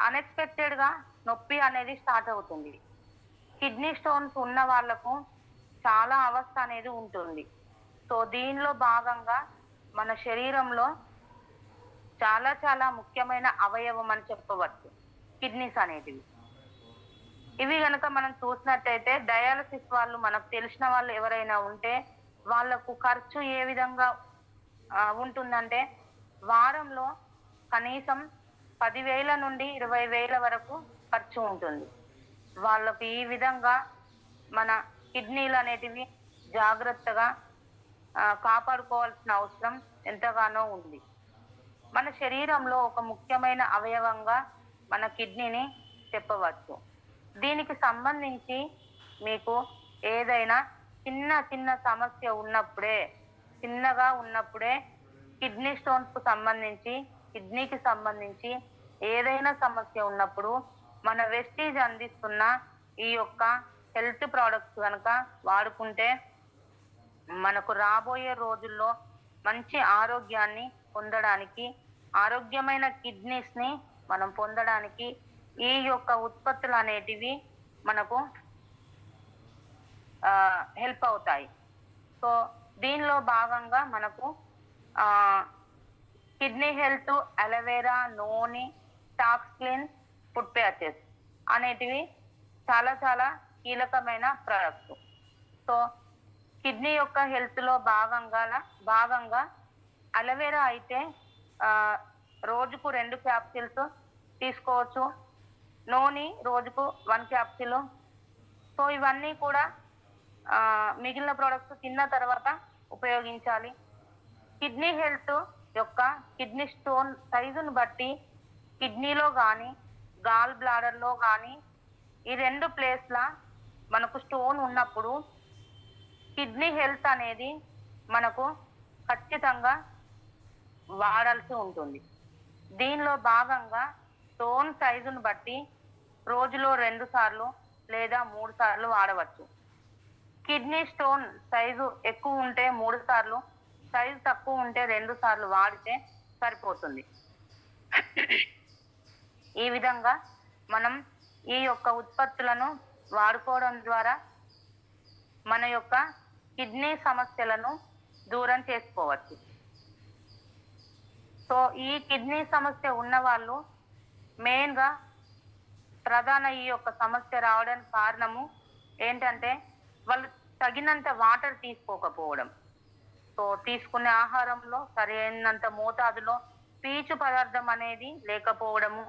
అన్ఎక్స్పెక్టెడ్ గా నొప్పి అనేది స్టార్ట్ అవుతుంది. కిడ్నీ స్టోన్స్ ఉన్న వాళ్ళకు చాలా అవస్థ అనేది ఉంటుంది. సో దీనిలో భాగంగా మన శరీరంలో చాలా చాలా ముఖ్యమైన అవయవం అని చెప్పవచ్చు కిడ్నీస్ అనేటివి. ఇవి కనుక మనం చూసినట్టయితే డయాలసిస్ వాళ్ళు, మనకు తెలిసిన వాళ్ళు ఎవరైనా ఉంటే వాళ్ళకు ఖర్చు ఏ విధంగా ఉంటుందంటే వారంలో కనీసం 10,000 నుండి 20,000 వరకు ఖర్చు ఉంటుంది. వాళ్ళకు ఈ విధంగా మన కిడ్నీలు అనేటివి జాగ్రత్తగా కాపాడుకోవాల్సిన అవసరం ఎంతగానో ఉంది. మన శరీరంలో ఒక ముఖ్యమైన అవయవంగా మన కిడ్నీని చెప్పవచ్చు. దీనికి సంబంధించి మీకు ఏదైనా చిన్న చిన్న సమస్య ఉన్నప్పుడే, చిన్నగా ఉన్నప్పుడే కిడ్నీ స్టోన్స్కు సంబంధించి, కిడ్నీకి సంబంధించి ఏదైనా సమస్య ఉన్నప్పుడు మన వెస్టీజ్ అందిస్తున్న ఈ యొక్క హెల్త్ ప్రోడక్ట్స్ కనుక వాడుకుంటే మనకు రాబోయే రోజుల్లో మంచి ఆరోగ్యాన్ని పొందడానికి, ఆరోగ్యమైన కిడ్నీస్ని మనం పొందడానికి ఈ యొక్క ఉత్పత్తులు అనేటివి మనకు హెల్ప్ అవుతాయి. సో దీనిలో భాగంగా మనకు కిడ్నీ హెల్త్, అలోవెరా, నూనె, టాక్స్క్లీన్, ఫుడ్ ప్యాచెస్ అనేటివి చాలా చాలా కీలకమైన ప్రొడక్ట్స్. సో కిడ్నీ యొక్క హెల్త్లో భాగంగా అలోవెరా అయితే రోజుకు 2 క్యాప్సిల్స్ తీసుకోవచ్చు. నూనె రోజుకు 1 క్యాప్సిల్. సో ఇవన్నీ కూడా మిగిలిన ప్రోడక్ట్స్ తిన్న తర్వాత ఉపయోగించాలి. కిడ్నీ హెల్త్ యొక్క కిడ్నీ స్టోన్ సైజును బట్టి కిడ్నీలో కానీ, గాల్ బ్లాడర్లో కానీ ఈ 2 ప్లేస్ల మనకు స్టోన్ ఉన్నప్పుడు కిడ్నీ హెల్త్ అనేది మనకు ఖచ్చితంగా వాడాల్సి ఉంటుంది. దీనిలో భాగంగా స్టోన్ సైజును బట్టి రోజులో 2 సార్లు లేదా 3 సార్లు వాడవచ్చు. కిడ్నీ స్టోన్ సైజు ఎక్కువ ఉంటే 3 సార్లు, సైజు తక్కువ ఉంటే 2 సార్లు వాడితే సరిపోతుంది. ఈ విధంగా మనం ఈ యొక్క ఉత్పత్తులను వాడుకోవడం ద్వారా మన యొక్క కిడ్నీ సమస్యలను దూరం చేసుకోవచ్చు. సో ఈ కిడ్నీ సమస్య ఉన్న వాళ్ళు మెయిన్గా ప్రధాన ఈ యొక్క సమస్య రావడానికి కారణము ఏంటంటే వాళ్ళు తగినంత వాటర్ తీసుకోకపోవడం. సో తీసుకునే ఆహారంలో సరైనంత మోతాదులో పీచు పదార్థం అనేది లేకపోవడము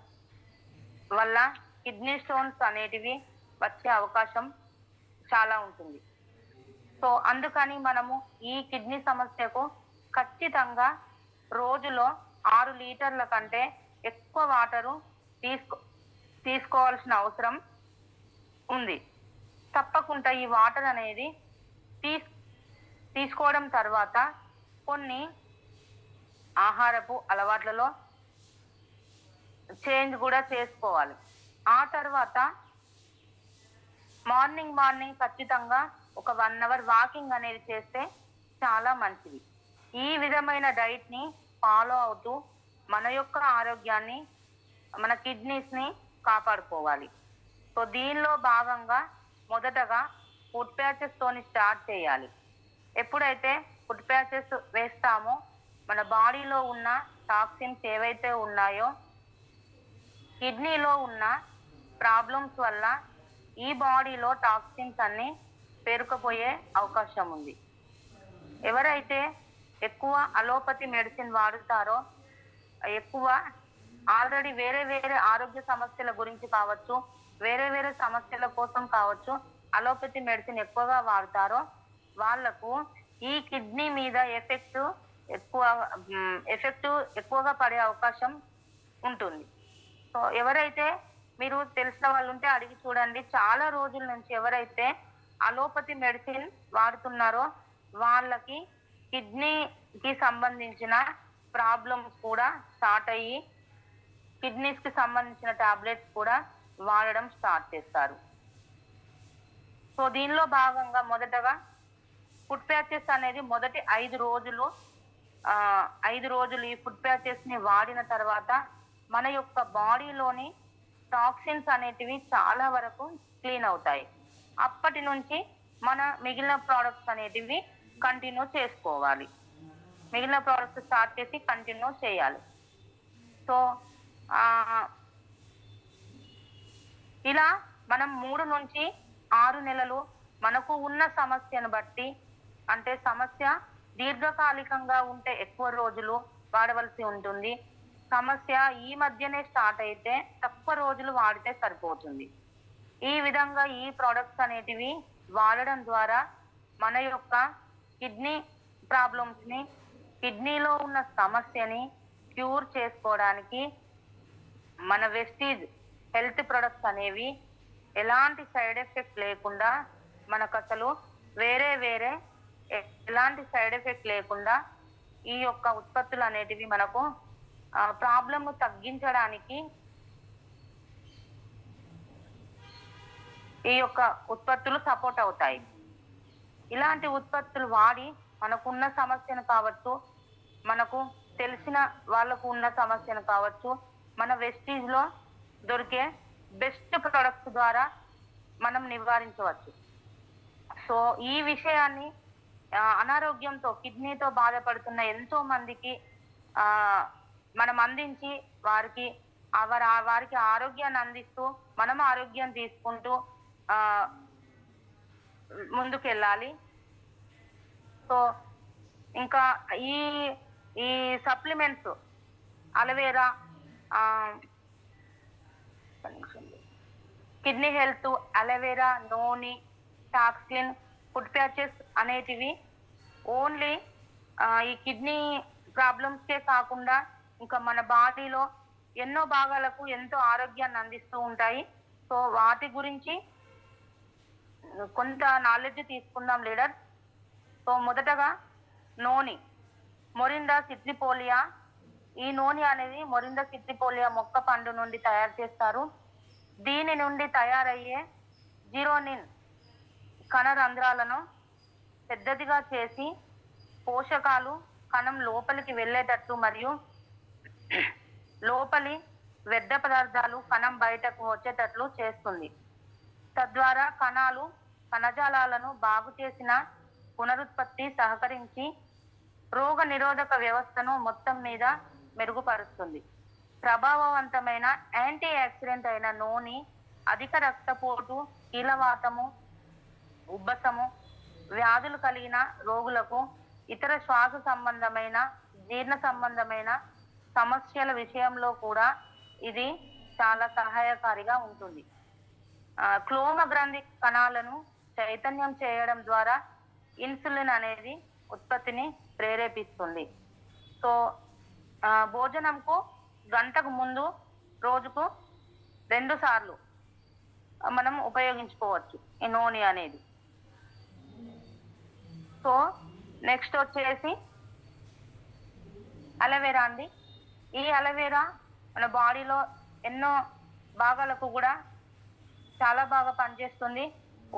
వల్ల కిడ్నీ స్టోన్స్ అనేటివి వచ్చే అవకాశం చాలా ఉంటుంది. సో అందుకని మనము ఈ కిడ్నీ సమస్యకు ఖచ్చితంగా రోజులో 6 లీటర్ల కంటే ఎక్కువ వాటరు తీసుకోవాల్సిన అవసరం ఉంది. తప్పకుండా ఈ వాటర్ అనేది తీసుకోవడం తర్వాత కొన్ని ఆహారపు అలవాట్లలో చేంజ్ కూడా చేసుకోవాలి. ఆ తర్వాత మార్నింగ్ ఖచ్చితంగా ఒక 1 అవర్ వాకింగ్ అనేది చేస్తే చాలా మంచిది. ఈ విధమైన డైట్ని ఫాలో అవుతూ మన యొక్క ఆరోగ్యాన్ని, మన కిడ్నీస్ని కాపాడుకోవాలి. సో దీనిలో భాగంగా మొదటగా ఫుడ్ ప్యాచెస్ తోని స్టార్ట్ చేయాలి. ఎప్పుడైతే ఫుడ్ ప్యాచెస్ వేస్తామో మన బాడీలో ఉన్న టాక్సిన్స్ ఏవైతే ఉన్నాయో, కిడ్నీలో ఉన్న ప్రాబ్లమ్స్ వల్ల ఈ బాడీలో టాక్సిన్స్ అన్ని పేరుకుపోయే అవకాశం ఉంది. ఎవరైతే ఎక్కువ అలోపతి మెడిసిన్ వాడుతారో, ఎక్కువ ఆల్రెడీ వేరే ఆరోగ్య సమస్యల గురించి కావచ్చు, వేరే సమస్యల కోసం కావచ్చు అలోపతి మెడిసిన్ ఎక్కువగా వాడతారో వాళ్లకు ఈ కిడ్నీ మీద ఎఫెక్ట్ ఎక్కువగా పడే అవకాశం ఉంటుంది. సో ఎవరైతే మీరు తెలిసిన వాళ్ళు ఉంటే అడిగి చూడండి. చాలా రోజుల నుంచి ఎవరైతే అలోపతి మెడిసిన్ వాడుతున్నారో వాళ్ళకి కిడ్నీకి సంబంధించిన ప్రాబ్లమ్స్ కూడా స్టార్ట్ అయ్యి కిడ్నీస్కి సంబంధించిన టాబ్లెట్స్ కూడా వాడడం స్టార్ట్ చేస్తారు. సో దీనిలో భాగంగా మొదటగా ఫుడ్ ప్యాచెస్ అనేది మొదటి 5 రోజులు ఈ ఫుడ్ ప్యాచెస్ని వాడిన తర్వాత మన యొక్క బాడీలోని టాక్సిన్స్ అనేటివి చాలా వరకు క్లీన్ అవుతాయి. అప్పటి నుంచి మన మిగిలిన ప్రోడక్ట్స్ అనేటివి కంటిన్యూ చేసుకోవాలి. మిగిలిన ప్రోడక్ట్స్ స్టార్ట్ చేసి కంటిన్యూ చేయాలి. సో ఇలా మనం 3 నుంచి 6 నెలలు మనకు ఉన్న సమస్యను బట్టి, అంటే సమస్య దీర్ఘకాలికంగా ఉంటే ఎక్కువ రోజులు వాడవలసి ఉంటుంది. సమస్య ఈ మధ్యనే స్టార్ట్ అయితే తక్కువ రోజులు వాడితే సరిపోతుంది. ఈ విధంగా ఈ ప్రోడక్ట్స్ అనేటివి వాడడం ద్వారా మన యొక్క కిడ్నీ ప్రాబ్లమ్స్ని, కిడ్నీలో ఉన్న సమస్యని క్యూర్ చేసుకోవడానికి మన వెస్టీజ్ హెల్త్ ప్రొడక్ట్స్ అనేవి ఎలాంటి సైడ్ ఎఫెక్ట్ లేకుండా, మనకు అసలు వేరే ఎలాంటి సైడ్ ఎఫెక్ట్ లేకుండా ఈ యొక్క ఉత్పత్తులు అనేటివి మనకు ప్రాబ్లమ్ తగ్గించడానికి ఈ యొక్క ఉత్పత్తులు సపోర్ట్ అవుతాయి. ఇలాంటి ఉత్పత్తులు వాడి మనకున్న సమస్యను కావచ్చు, మనకు తెలిసిన వాళ్ళకు ఉన్న సమస్యను కావచ్చు, మన వెస్టీజ్లో దొరికే బెస్ట్ ప్రొడక్ట్స్ ద్వారా మనం నివారించవచ్చు. సో ఈ విషయాన్ని అనారోగ్యంతో కిడ్నీతో బాధపడుతున్న ఎంతో మందికి మనం అందించి వారికి ఆరోగ్యాన్ని అందిస్తూ మనం ఆరోగ్యం తీసుకుంటూ ముందుకెళ్ళాలి. సో ఇంకా ఈ supplements aloe vera, kidney health, aloe vera, noni, టాక్స్లిన్, ఫుడ్ ప్యాచెస్ అనేటివి ఓన్లీ ఈ కిడ్నీ ప్రాబ్లమ్స్కే కాకుండా ఇంకా మన బాడీలో ఎన్నో భాగాలకు ఎంతో ఆరోగ్యాన్ని అందిస్తూ ఉంటాయి. సో వాటి గురించి కొంత నాలెడ్జ్ తీసుకుందాం లీడర్. సో మొదటగా నోని, మొరిండా సిట్రిపోలియా. ఈ నూనె అనేది మొరిండా సిట్రిపోలియా మొక్క పండు నుండి తయారు చేస్తారు. దీని నుండి తయారయ్యే జిరోనిన్ కణరంధ్రాలను పెద్దదిగా చేసి పోషకాలు కణం లోపలికి వెళ్ళేటట్లు మరియు లోపలి వ్యర్థ పదార్థాలు కణం బయటకు వచ్చేటట్లు చేస్తుంది. తద్వారా కణజాలాలను బాగు చేసిన పునరుత్పత్తి సహకరించి రోగ నిరోధక వ్యవస్థను మొత్తం మీద మెరుగుపరుస్తుంది. ప్రభావవంతమైన యాంటీ ఆక్సిడెంట్ అయిన నూనె అధిక రక్తపోటు, కీలవాతము, ఉబ్బసము వ్యాధులు కలిగిన రోగులకు, ఇతర శ్వాస సంబంధమైన, జీర్ణ సంబంధమైన సమస్యల విషయంలో కూడా ఇది చాలా సహాయకారిగా ఉంటుంది. క్లోమ గ్రంథి కణాలను చైతన్యం చేయడం ద్వారా ఇన్సులిన్ అనేది ఉత్పత్తిని ప్రేరేపిస్తుంది. సో భోజనంకు గంటకు ముందు రోజుకు 2 సార్లు మనం ఉపయోగించుకోవచ్చు ఈ నూనె అనేది. సో నెక్స్ట్ వచ్చేసి అలోవెరా అండి. ఈ అలోవెరా మన బాడీలో ఎన్నో భాగాలకు కూడా చాలా బాగా పనిచేస్తుంది.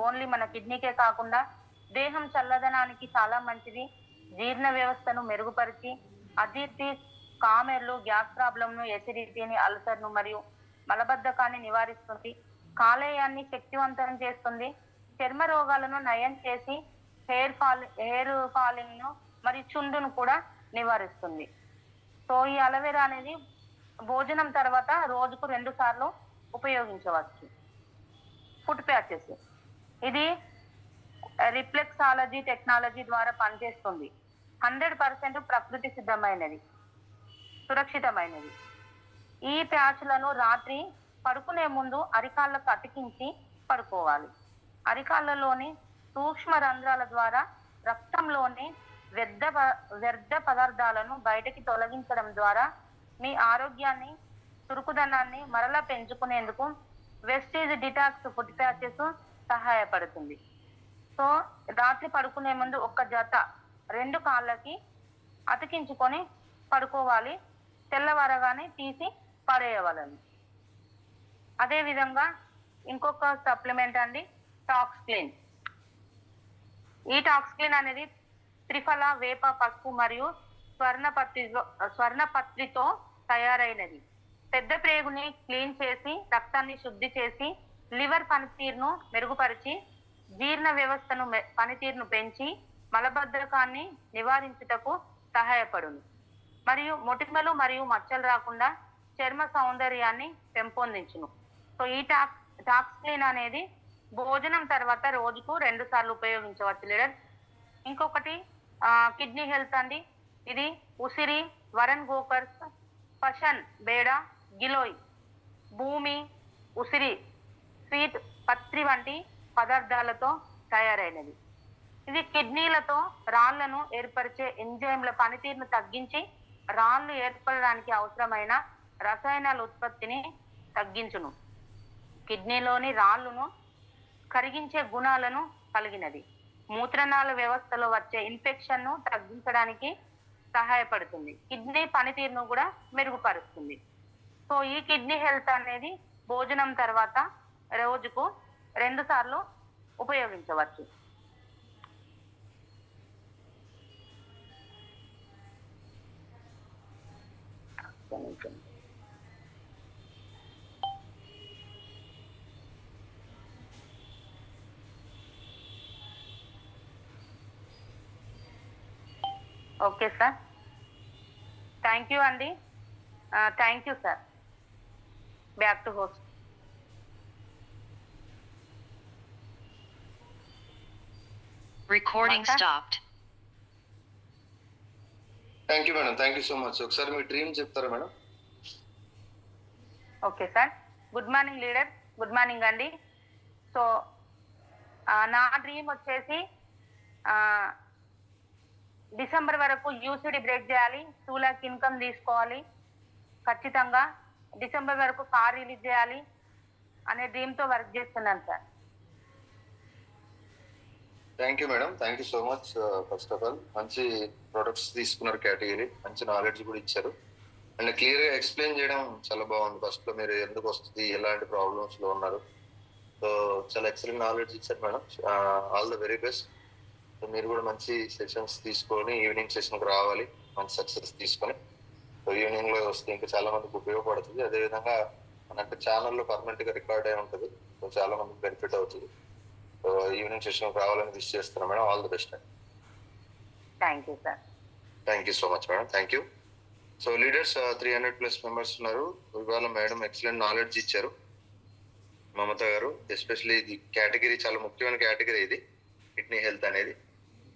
ఓన్లీ మన కిడ్నీకే కాకుండా దేహం చల్లదనానికి చాలా మంచిది. జీర్ణ వ్యవస్థను మెరుగుపరిచి అజీర్తి, కామెర్లు, గ్యాస్ ప్రాబ్లంను, ఎసిడిటీని, అల్సర్ను మరియు మలబద్ధకాన్ని నివారిస్తుంది. కాలేయాన్ని శక్తివంతం చేస్తుంది. చర్మ రోగాలను నయం చేసి హెయిర్ ఫాలింగ్ ను మరియు చుండును కూడా నివారిస్తుంది. సో ఈ అలోవెరా అనేది భోజనం తర్వాత రోజుకు 2 సార్లు ఉపయోగించవచ్చు. ఫుడ్ ప్యాచెస్, ఇది రిఫ్లెక్సాలజీ టెక్నాలజీ ద్వారా పనిచేస్తుంది. 100% ప్రకృతి సిద్ధమైనది, సురక్షితమైనది. ఈ ప్యాచ్లను రాత్రి పడుకునే ముందు అరికాళ్ళకు అతికించి పడుకోవాలి. అరికాళ్ళలోని సూక్ష్మ రంధ్రాల ద్వారా రక్తంలోని వ్యర్థ పదార్థాలను బయటకి తొలగించడం ద్వారా మీ ఆరోగ్యాన్ని, చురుకుదనాన్ని మరలా పెంచుకునేందుకు వెస్టీజ్ డిటాక్స్ ఫుడ్ ప్యాచెస్ సహాయపడుతుంది. సో రాత్రి పడుకునే ముందు 1 జత 2 కాళ్ళకి అతికించుకొని పడుకోవాలి. తెల్లవారగానే తీసి పడేయవలను. అదేవిధంగా ఇంకొక సప్లిమెంట్ అండి, టాక్స్క్లిన్. ఈ టాక్స్క్లిన్ అనేది త్రిఫల, వేప, పసుపు మరియు స్వర్ణపత్రితో తయారైనది. పెద్ద ప్రేగుని క్లీన్ చేసి రక్తాన్ని శుద్ధి చేసి లివర్ పనితీరును మెరుగుపరిచి జీర్ణ వ్యవస్థను పనితీరును పెంచి మలబద్ధకాన్ని నివారించుటకు సహాయపడును. మరియు మొటిమలు మరియు మచ్చలు రాకుండా చర్మ సౌందర్యాన్ని పెంపొందించును. సో ఈ టాక్స్క్లీన్ అనేది భోజనం తర్వాత రోజుకు 2 సార్లు ఉపయోగించవచ్చు లీడర్. ఇంకొకటి కిడ్నీ హెల్త్ అండి. ఇది ఉసిరి, వరన్ గోకర్స్, పషన్, బేడా, గిలోయ్, భూమి, ఉసిరి, స్వీట్, పత్రి వంటి పదార్థాలతో తయారైనది. ఇది కిడ్నీలతో రాళ్లను ఏర్పరిచే ఎంజైమ్ల పనితీరును తగ్గించి రాళ్లు ఏర్పడడానికి అవసరమైన రసాయనాల ఉత్పత్తిని తగ్గించును. కిడ్నీలోని రాళ్లను కరిగించే గుణాలను కలిగినది. మూత్రనాళ వ్యవస్థలో వచ్చే ఇన్ఫెక్షన్ను తగ్గించడానికి సహాయపడుతుంది. కిడ్నీ పనితీరును కూడా మెరుగుపరుస్తుంది. సో ఈ కిడ్నీ హెల్త్ అనేది భోజనం తర్వాత రోజుకు 2 సార్లు ఉపయోగించవచ్చు. ఓకే సార్, థ్యాంక్ యూ అండి. Thank you sir. Back to host. Recording Okay. stopped. Thank you madam, thank you so much. ఒకసారి మీ డ్రీమ్ చెప్తారా madam? Okay sir. Good morning leader. Good morning అండి. సో నా డ్రీమ్ వచ్చేసి December వరకు UCD break చేయాలి, 2 lakhs income తీసుకోవాలి, ఖచ్చితంగా December వరకు కార్ రిలీజ్ చేయాలి అనే డ్రీమ్తో వర్క్ చేస్తున్నాను sir. Thank you madam, thank you so much. First of all మంచి ప్రొడక్ట్స్ తీసుకున్నారు, కేటగిరీ మంచి నాలెడ్జ్ కూడా ఇచ్చారు అండ్ క్లియర్ గా ఎక్స్ప్లెయిన్ చేయడం చాలా బాగుంది. ఫస్ట్ లో మీరు ఎందుకు వస్తుంది, ఎలాంటి ప్రాబ్లమ్స్ లో ఉన్నారు, సో చాలా ఎక్సలెంట్ నాలెడ్జ్ ఇచ్చారు madam. All the very best. So మీరు కూడా మంచి సెషన్స్ తీసుకొని ఈవినింగ్ సెషన్కి రావాలి, మంచి సక్సెస్ తీసుకొని. సో ఈవినింగ్ లో వస్తే ఇంకా చాలా మందికి ఉపయోగపడుతుంది. అదేవిధంగా మనకు ఛానల్లో పర్మనెంట్ గా రికార్డ్ అయి ఉంటుంది, సో చాలా మందికి బెనిఫిట్ అవుతుంది. సో ఈవినింగ్ సెషన్ రావాలని విష్ చేస్తున్నాం మేడం. ఆల్ ది బెస్ట్ అండి. Thank you sir. Thank you so much madam, thank you. So leaders 300+ members ఉన్నారు. ఇవాళ మేడం ఎక్సలెంట్ నాలెడ్జ్ ఇచ్చారు మమత గారు. ఎస్పెషల్లీ ఇది కేటగిరీ చాలా ముఖ్యమైన కేటగిరీ, ఇది కిడ్నీ హెల్త్ అనేది.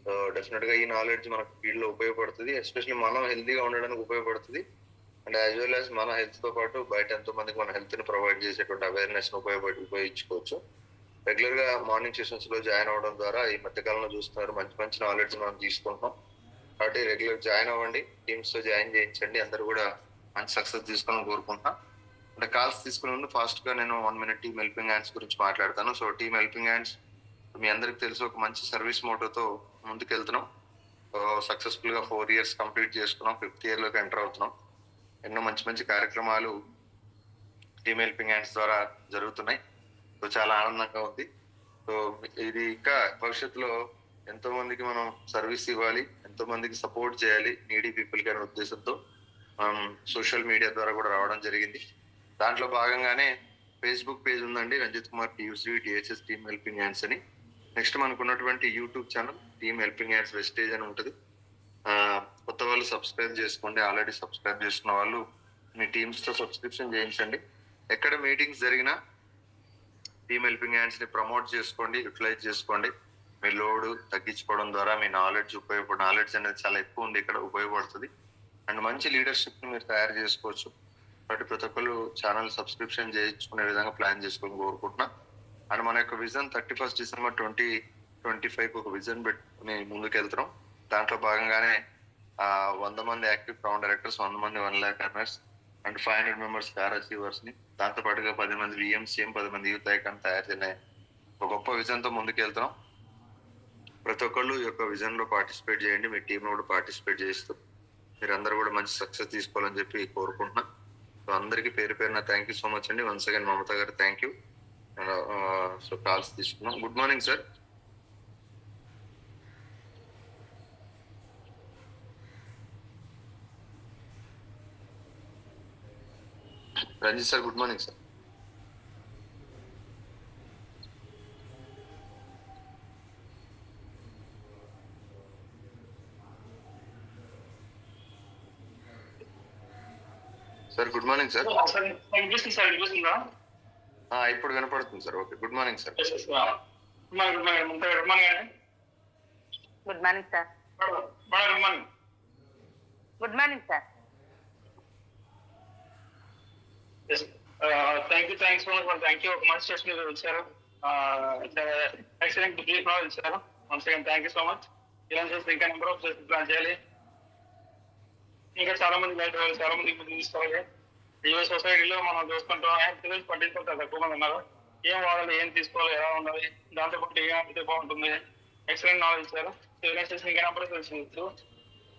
సో డెఫినెట్ గా ఈ నాలెడ్జ్ మనకు ఫీల్డ్ లో ఉపయోగపడుతుంది. ఎస్పెషల్లీ మనం హెల్తీగా ఉండడానికి ఉపయోగపడుతుంది అండ్ యాజ్ వెల్ యాజ్ మన హెల్త్ తో పాటు బయట ఎంతో మందికి మన హెల్త్ ని ప్రొవైడ్ చేసేటువంటి అవేర్నెస్ ఉపయోగించుకోవచ్చు. రెగ్యులర్ గా మార్నింగ్ సెషన్స్ లో జాయిన్ అవ్వడం ద్వారా ఈ మధ్యకాలంలో చూస్తున్నారు మంచి మంచి నాలెడ్జ్ మనం తీసుకుంటున్నాం. కాబట్టి రెగ్యులర్ జాయిన్ అవ్వండి, టీమ్స్ తో జాయిన్ చేయించండి, అందరూ కూడా మంచి సక్సెస్ తీసుకోవాలని కోరుకుంటున్నాం. అంటే కాల్స్ తీసుకునే ముందు ఫాస్ట్ గా నేను 1 minute టీమ్ హెల్పింగ్ హ్యాండ్స్ గురించి మాట్లాడతాను. సో టీమ్ హెల్పింగ్ హ్యాండ్స్ మీ అందరికి తెలుసు, ఒక మంచి సర్వీస్ మోటోతో ముందుకు వెళ్తున్నాం. సక్సెస్ఫుల్ గా 4 years కంప్లీట్ చేసుకున్నాం, 5th year లోకి ఎంటర్ అవుతున్నాం. ఎన్నో మంచి మంచి కార్యక్రమాలు టీమ్ హెల్పింగ్ హ్యాండ్స్ ద్వారా జరుగుతున్నాయి. సో చాలా ఆనందంగా ఉంది. సో ఇది ఇంకా భవిష్యత్తులో ఎంతో మందికి మనం సర్వీస్ ఇవ్వాలి, ఎంతో మందికి సపోర్ట్ చేయాలి నీడీ పీపుల్ కి అనే ఉద్దేశంతో మనం సోషల్ మీడియా ద్వారా కూడా రావడం జరిగింది. దాంట్లో భాగంగానే ఫేస్బుక్ పేజ్ ఉందండి, Ranjith Kumar TUC DHS team helping hands అని. నెక్స్ట్ మనకు ఉన్నటువంటి YouTube channel team helping hands Vestige అని ఉంటుంది. కొత్త వాళ్ళు సబ్స్క్రైబ్ చేసుకోండి, ఆల్రెడీ సబ్స్క్రైబ్ చేసుకున్న వాళ్ళు మీ టీమ్స్ తో సబ్స్క్రిప్షన్ చేయించండి. ఎక్కడ మీటింగ్స్ జరిగినా టీమ్ హెల్పింగ్ హ్యాండ్స్ ని ప్రమోట్ చేసుకోండి, యూటిలైజ్ చేసుకోండి. మీ లోడ్ తగ్గించుకోవడం ద్వారా మీ నాలెడ్జ్ అనేది చాలా ఎక్కువ ఉంది, ఇక్కడ ఉపయోగపడుతుంది అండ్ మంచి లీడర్షిప్ ని మీరు తయారు చేసుకోవచ్చు. కాబట్టి ప్రతి ఒక్కరు ఛానల్ సబ్స్క్రిప్షన్ చేయించుకునే విధంగా ప్లాన్ చేసుకొని కోరుకుంటున్నా. అండ్ మన యొక్క విజన్ 31st December 2025 ఒక విజన్ పెట్టుకుని ముందుకు వెళ్తున్నాం. దాంట్లో భాగంగానే 100 మంది యాక్టివ్ ప్రౌండ్ డైరెక్టర్స్, 100 మంది 1 lakh earners and 500 members car achievers ని, దాంతో పాటుగా 10 మంది విఎంసీఎం, 10 మంది యూత్ ఐకాన్ తయారు చేయనే ఒక గొప్ప విజన్ తో ముందుకు వెళ్తున్నాం. ప్రతి ఒక్కళ్ళు ఈ యొక్క విజన్ లో పార్టిసిపేట్ చేయండి, మీ టీమ్ లో కూడా పార్టిసిపేట్ చేస్తూ మీరందరూ కూడా మంచి సక్సెస్ తీసుకోవాలని చెప్పి కోరుకుంటున్నా. సో అందరికీ పేరు పేరున థ్యాంక్ యూ సో మచ్ అండి. Once again Mamata garu thank you. So calls తీసుకున్నాం. Good morning sir. Ranjith sir good morning sir. Sir good morning sir. వినిపిస్తుంది సార్, వినిపిస్తుందా? ఇప్పుడు వినపడుతుంది sir. Okay, good morning sir. Good morning, good morning, good morning. Good morning sir. Good morning. Good morning sir. Thanks so much. Thank you. ఒక మంచి session ఇచ్చారు, excellent brief ఇచ్చారు. Once again thank you so much. ఇలా చేస్తే ఇంకా number of session plan చేయాలి. ఇంకా చాలా మంది బయట చాలా మందికి ముందు తీసుకోవాలి. ఈ సొసైటీలో మనం చూసుకుంటాం, పిల్లలు పట్టించుకుంటారు తక్కువ మంది ఉన్నారు. ఏం వాడాలి, ఏం తీసుకోవాలి, ఎలా ఉండాలి, దాంతో పాటు ఏం అడిగితే బాగుంటుంది, ఎక్సలెంట్ నాలెడ్జ్ ఇచ్చారు. సో ఇలా చేసి ఇంకా నెంబర్ ఆఫ్ సెషన్ ఇచ్చు.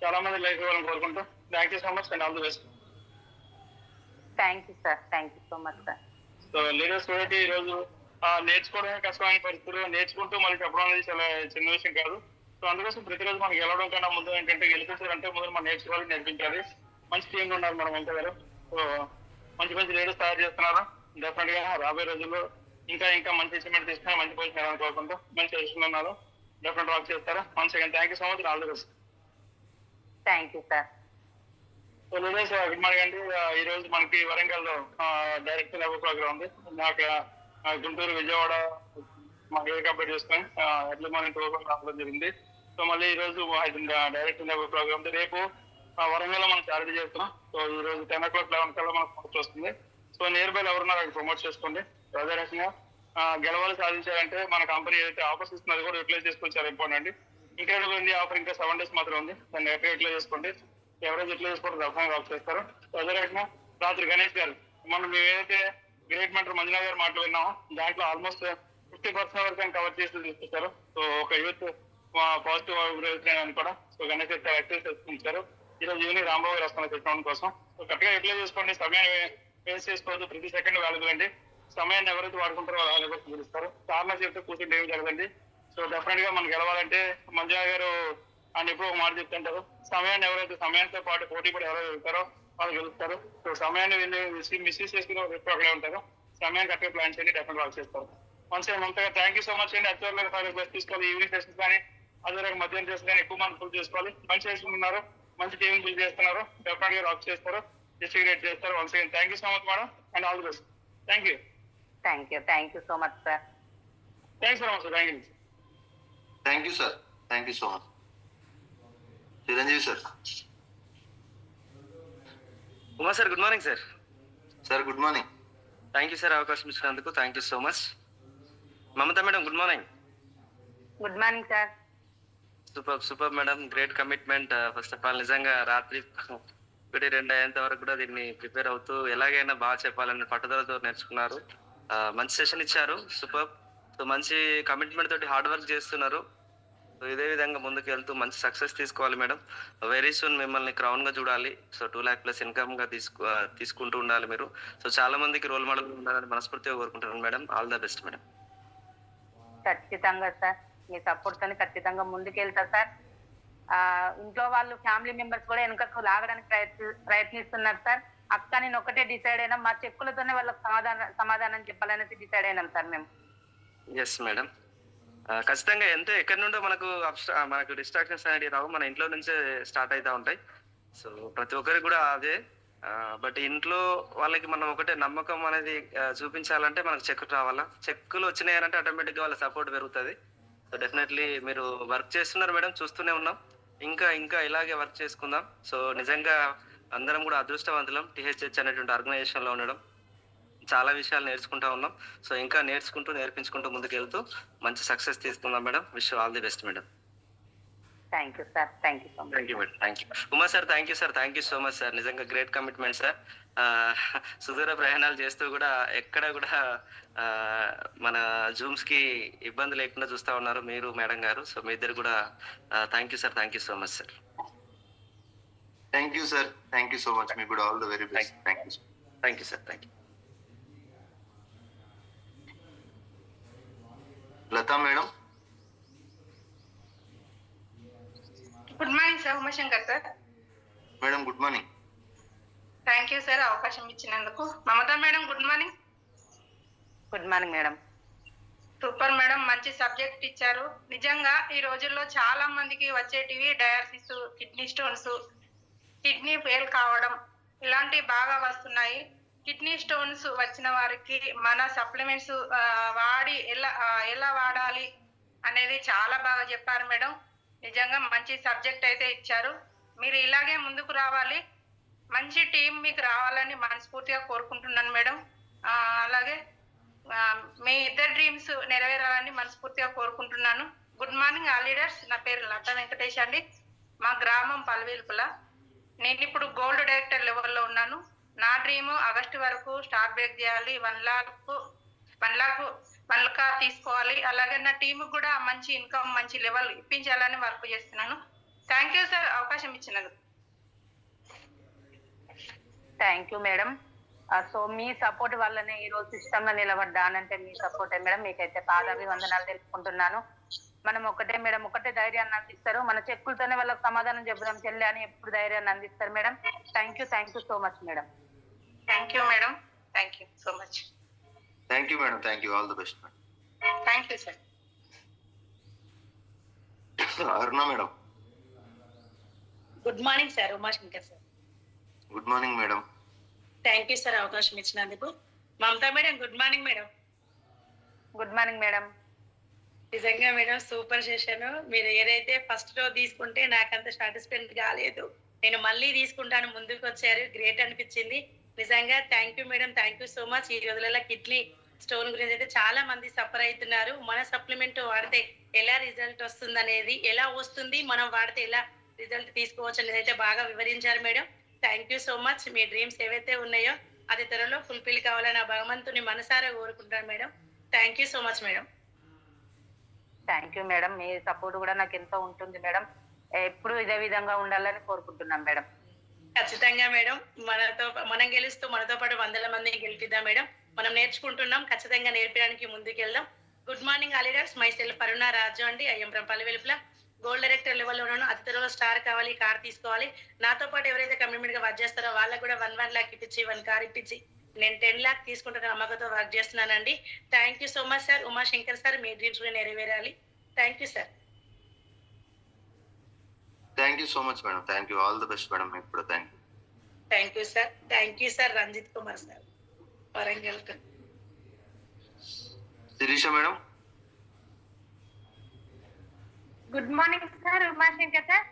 చాలా మంది లైఫ్ ఇవ్వాలని కోరుకుంటాం. Thank you so much and all the best. Thank you sir. Thank you so much sir. So leaders society ఈ రోజు నేర్చుకోవడమే కష్టమైన పరిస్థితులు, నేర్చుకుంటూ మళ్ళీ చెప్పడం అనేది చాలా చిన్న విషయం కాదు. సో అందుకోసం ప్రతిరోజు మనకి గెలవడం కన్నా ముందు ఏంటంటే గెలిపించాలంటే ముందు మనం నేర్చుకోవాలి, నేర్పించాలి. మంచి టీంగా ఉన్నారు మనం ఎంత గారు. సో మంచి మంచి లీడర్స్ తయారు చేస్తున్నారు. డెఫినెట్ గా రాబోయే రోజుల్లో ఇంకా ఇంకా మంచి అచీవ్మెంట్ తీసుకుని మంచి పొజిషన్ కోరుకుంటూ మంచి పొజిషన్ ఉన్నారు. డెఫినెట్ వర్క్ చేస్తారు. Once again thank you so much. All the best. Thank you sir. So leaders good morning అండి. ఈ రోజు మనకి వరంగల్ లో డైరెక్ట్ లెవెల్ ప్రోగ్రామ్ ఉంది. అక్కడ గుంటూరు, విజయవాడ మాకు ఏ కంప్లీట్ చేసుకొని ఎర్లీ మార్నింగ్ ప్రోగ్రామ్ రావడం జరిగింది. సో మళ్ళీ ఈ రోజు డైరెక్ట్ లెవెల్ ప్రోగ్రామ్ ఉంది. రేపు వరంగల్ లో మనం చారిటీ చేస్తున్నాం. సో ఈ రోజు 10 o'clock 11 కల్లా మనకు ప్రమోట్ వస్తుంది. సో నియర్ బై ఎవరున్నారు అక్కడ ప్రమోట్ చేసుకోండి. అదే రకంగా గెలవాలి, సాధించాలంటే మన కంపెనీ ఏదైతే ఆఫర్స్ ఇస్తుందో అది కూడా యూటిలైజ్ చేసుకొని చాలా ఇంపార్టెంట్ అండి. ఇంక్రెడిబుల్ ఉంది ఆఫర్, ఇంకా 7 days మాత్రం ఉంది. దాన్ని ఎక్కడ యూటిలైజ్ చేసుకోండి. ఎవరైతే యూటిలైజ్ చేసుకోవడం దర్శనం కాల్ చేస్తారు. సో అదే రకంగా రాత్రి గణేష్ గారు మనం ఏదైతే గ్రేట్ మెంటర్ మంజునాథ్ గారు మాటలు విన్నామో దాంట్లో ఆల్మోస్ట్ 50% వరకు ఆయన కవర్ చేసి తీసుకొచ్చారు. సో ఒక యూత్ పాజిటివ్ అని కూడా. సో గణేష్ గారు చాలా యాక్టివ్ చేసుకుంటారు. ఈ రోజు ఈవినింగ్ రాంబాబు గారు వస్తున్నారు చెప్పడం కోసం. సో కరెక్ట్గా యూటిలైజ్ చేసుకోండి. సమయాన్ని వేస్ట్ చేసుకోవద్దు. ప్రతి సెకండ్ వాల్యుబుల్ అండి. సమయాన్ని ఎవరైతే వాడుకుంటారో వాళ్ళు ఎవరికి పిలుస్తారు. కారణం చెప్తే కూర్చుంటే ఏమి జరగదండి. సో డెఫినెట్ గా మనం గెలవాలంటే మంజునాథ్ గారు ఆయన ఎప్పుడో ఒక మాట చెప్తుంటారు, సమయాన్ని ఎవరైతే సమయంతో పాటు పోటీ కూడా ఎవరైతే వెళ్తారో వాళ్ళు గెలుస్తారు. సో సమయాన్ని వెళ్ళి మిస్యూజ్ చేసుకుని ఎప్పుడు అక్కడే ఉంటారు. సమయాన్ని కరెక్ట్గా ప్లాన్ చేయండి, డెఫినెట్ వాళ్ళు చేస్తారు. వన్స్ అంతగా థ్యాంక్ యూ సో మచ్ అండి. అత్యవసరంగా బెస్ట్ తీసుకోవాలి. ఈవినింగ్ సెషన్స్ కానీ అదే రకంగా మధ్యాహ్నం సెషన్ కానీ ఎక్కువ మంది ఫుల్ చేసుకోవాలి. మంచి చేసుకుంటున్నారు, మంచి టీం ఫుల్ చేస్తున్నారు. డెఫినెట్ గా రాక్ చేస్తారు, డిస్ట్రిక్ట్ చేస్తారు. Once again thank you so much madam and all the best. Thank you. Thank you. Thank you so much sir. Thanks so much. Thank you. Thank you sir. Thank you so much. Chiranjeevi sir. Uma sir good morning sir. Sir good morning. Thank you sir అవకాశం ఇచ్చినందుకు. Thank you so much. Mamata madam good morning. Good morning sir. Super madam, great commitment. First of all నిజంగా రాత్రి 1-2 అయ్యేంత వరకు కూడా దీన్ని prepare అవుతూ ఎలాగైనా బాగా చెప్పాలని పట్టుదలతో నేర్చుకున్నారు. మంచి సెషన్ ఇచ్చారు. సూపర్. సో మంచి కమిట్మెంట్ తోటి హార్డ్ వర్క్ చేస్తున్నారు. సో ఇదే విధంగా ముందుకు వెళ్తూ మంచి సక్సెస్ తీసుకోవాలి మేడం. వెరీ సూన్ మిమ్మల్ని క్రౌన్ గా చూడాలి. సో 2 lakh+ ఇన్కమ్ గా తీసుకుంటూ ఉండాలి మీరు. సో చాలా మందికి రోల్ మోడల్ ఉండాలని మనస్ఫూర్తిగా కోరుకుంటున్నాను madam. All the best madam. ఖచ్చితంగా సార్, మీ సపోర్ట్ తోని ఖచ్చితంగా ముందుకెళ్తా సార్. ఇంట్లో వాళ్ళు ఫ్యామిలీ మెంబర్స్ కూడా వెనుకకు లాగడానికి ప్రయత్నిస్తున్నారు సార్. అక్క నేను ఒకటే డిసైడ్ అయినా, మా చెక్కులతోనే వాళ్ళకి సమాధానం చెప్పాలనేసి డిసైడ్ అయినాం సార్ మేము. Yes madam. ఖచ్చితంగా ఎక్కడి నుండో మనకు డిస్ట్రాక్షన్స్ అనేవి రావు, మన ఇంట్లో నుంచే స్టార్ట్ అవుతా ఉంటాయి. సో ప్రతి ఒక్కరికి కూడా అదే. బట్ ఇంట్లో వాళ్ళకి మనం ఒకటే నమ్మకం అనేది చూపించాలంటే మనకు చెక్కులు రావాలా. చెక్కులు వచ్చినాయంటే ఆటోమేటిక్గా వాళ్ళ సపోర్ట్ పెరుగుతుంది. సో డెఫినెట్లీ మీరు వర్క్ చేస్తున్నారు మేడం, చూస్తూనే ఉన్నాం. ఇంకా ఇంకా ఇలాగే వర్క్ చేసుకుందాం. సో నిజంగా అందరం కూడా అదృష్టవంతులం THH అనేటువంటి ఆర్గనైజేషన్ లో ఉండడం. చాలా విషయాలు నేర్చుకుంటా ఉన్నాం. సో ఇంకా నేర్పించుకుంటూ ముందుకు వెళ్తూ మంచి సక్సెస్ తీసుకుందాం madam. Wish all the best madam. Thank you sir. Thank you so much. Thank you madam. Thank you Uma sir. Thank you sir. Thank you so much sir. నిజంగా గ్రేట్ కమిట్మెంట్ సార్. సుదూర ప్రయాణాలు చేస్తూ కూడా ఎక్కడ కూడా మన zooms కి ఇబ్బంది లేకుండా చూస్తా ఉన్నారు మీరు మేడం గారు. సో మీ ఇద్దరు కూడా thank you sir. Thank you so much sir. Thank you sir. Thank you so much. మీకు కూడా all the very best. Thank you. Thank you sir. Thank you. Latha madam. Good morning sir. Umashankar sir. Madam good morning. Thank you sir అవకాశం ఇచ్చినందుకు. Mamata madam good morning. Good morning madam. Super madam, మంచి subject ఇచ్చారు. నిజంగా ఈ రోజుల్లో చాలా మందికి వచ్చేటివి dialysis, kidney stones, kidney fail కావడం ఇలాంటివి బాగా వస్తున్నాయి. కిడ్నీ స్టోన్స్ వచ్చిన వారికి మన సప్లిమెంట్స్ వాడి ఎలా వాడాలి అనేది చాలా బాగా చెప్పారు మేడం. నిజంగా మంచి సబ్జెక్ట్ అయితే ఇచ్చారు. మీరు ఇలాగే ముందుకు రావాలి, మంచి టీం మీకు రావాలని మనస్ఫూర్తిగా కోరుకుంటున్నాను మేడం. అలాగే మీ ఇద్దరు డ్రీమ్స్ నెరవేరాలని మనస్ఫూర్తిగా కోరుకుంటున్నాను. Good morning all leaders. నా పేరు లతా వెంకటేష్ అండి. మా గ్రామం పల్వేల్పుల. నేను ఇప్పుడు గోల్డ్ డైరెక్టర్ లెవెల్లో ఉన్నాను. నా డ్రీమ్ ఆగస్టు వరకు స్టార్ బ్రేక్ చేయాలి, 1 lakh తీసుకోవాలి. అలాగే నా టీం కూడా మంచి ఇన్కమ్, మంచి లెవెల్ ఇప్పించాలని వర్క్ చేస్తున్నాను. థ్యాంక్ యూ సార్ అవకాశం ఇచ్చినందుకు. Thank you madam. So me support వల్లనే ఈ రోజు సిస్టమ్ లో నిలబడ్డానంటే మీ సపోర్టే మేడం. మీకైతే పాదాభివందనాలు తెలుపుకుంటున్నాను. మనం ఒకటే ధైర్యాన్ని అందిస్తారు. మన చెక్కులతోనే వాళ్ళకి సమాధానం చెప్పడం చెల్లి అని ఎప్పుడు ధైర్యాన్ని అందిస్తారు madam. Thank you so much madam. Thank you madam. Thank you so much. Thank you madam. Thank you. All the best madam. Thank you sir. Aruna madam. Good morning sir, Umashankar sir. Good morning madam. Thank you sir అవకాశం ఇచ్చినందుకు. Mamata madam good morning madam. Good morning madam. నిజంగా madam super session. మీరు ఏదైతే first లో తీసుకుంటే నాకంత satisfied కాలేదు, నేను మళ్ళీ తీసుకుంటాను ముందుకు వచ్చారు, గ్రేట్ అనిపించింది. నిజంగా thank you madam. Thank you so much. ఈ రోజులలో కిడ్నీ స్టోన్ గురించి అయితే చాలా మంది సఫర్ అవుతున్నారు. మన సప్లిమెంట్ వాడితే ఎలా రిజల్ట్ వస్తుంది అనేది, ఎలా వస్తుంది, మనం వాడితే ఎలా రిజల్ట్ తీసుకోవచ్చు అనేది అయితే బాగా వివరించారు madam. Thank you so much. Me dreams ఏవైతే ఉన్నాయో అది త్వరలో ఫుల్ఫిల్ కావాలని ఆ భగవంతుని మనసారా కోరుకుంటాను madam. Thank you so much madam. Thank you madam. Me support కూడా నాకు ఎంతో ఉంటుంది మేడం. ఎప్పుడు ఇదే విధంగా ఉండాలని కోరుకుంటున్నాం మేడం. ఖచ్చితంగా మేడం. మనం గెలుస్తూ మనతో పాటు 100 మందిని గెలిపిద్దాం మేడం. మనం నేర్చుకుంటున్నాం, ఖచ్చితంగా నేర్పడానికి ముందుకు వెళ్దాం. Good morning all leaders. Myself Aruna Raju అండి. I'm from Palvelpula. Gold director లెవెల్లో ఉన్నాను. అతి త్వరలో స్టార్ కావాలి, కార్ తీసుకోవాలి. నాతో పాటు ఎవరైతే కమిట్మెంట్ గా వర్క్ చేస్తారో వాళ్ళకు కూడా 1 lakh ఇప్పించి 1 car ఇప్పించి నేను 10 lakh తీసుకుంటున్న నమ్మకంతో వర్క్ చేస్తున్నానండి. Thank you so much sir. Umashankar sir, మీ డ్రీమ్స్ కూడా నెరవేరాలి. Thank you sir. Thank you so much madam. Thank you. All the best madam. మీకు కూడా thank you. Thank you sir. Thank you sir. Ranjith Kumar sir, Warangal. Sirisha madam. Good morning sir, Umashankar sir.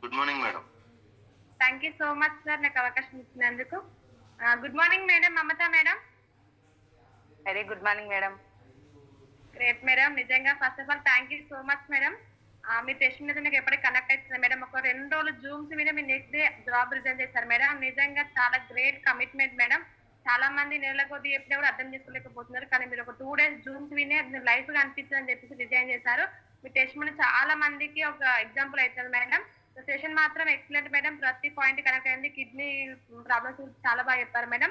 Good morning madam. Thank you so much sir నాకు అవకాశం ఇచ్చినందుకు. Good morning madam. Mamata madam. Very good morning madam. Great madam. నిజంగా first of all thank you so much madam. మీ test మీద నాకు ఎప్పటికీ connect అవుతుంది madam. ఒక 2 రోజులు జూమ్స్ మీద మీరు నెక్స్ట్ డే జాబ్ రిజైన్ చేశారు మేడం. నిజంగా చాలా గ్రేట్ కమిట్మెంట్ మేడం. చాలా మంది నెలల కొద్ది చెప్పినా కూడా అర్థం చేసుకోలేకపోతున్నారు, కానీ మీరు ఒక 2 days జూమ్స్ వినే లైఫ్ గా అనిపిస్తుంది అని చెప్పేసి రిజైన్ చేశారు. మీ టెస్ట్ మీద చాలా మందికి ఒక ఎగ్జాంపుల్ అవుతుంది మేడం. సెషన్ మాత్రం ఎక్సలెంట్ మేడం. ప్రతి పాయింట్ కనెక్ట్ అయింది. కిడ్నీ ప్రాబ్లమ్స్ చాలా బాగా చెప్పారు మేడం.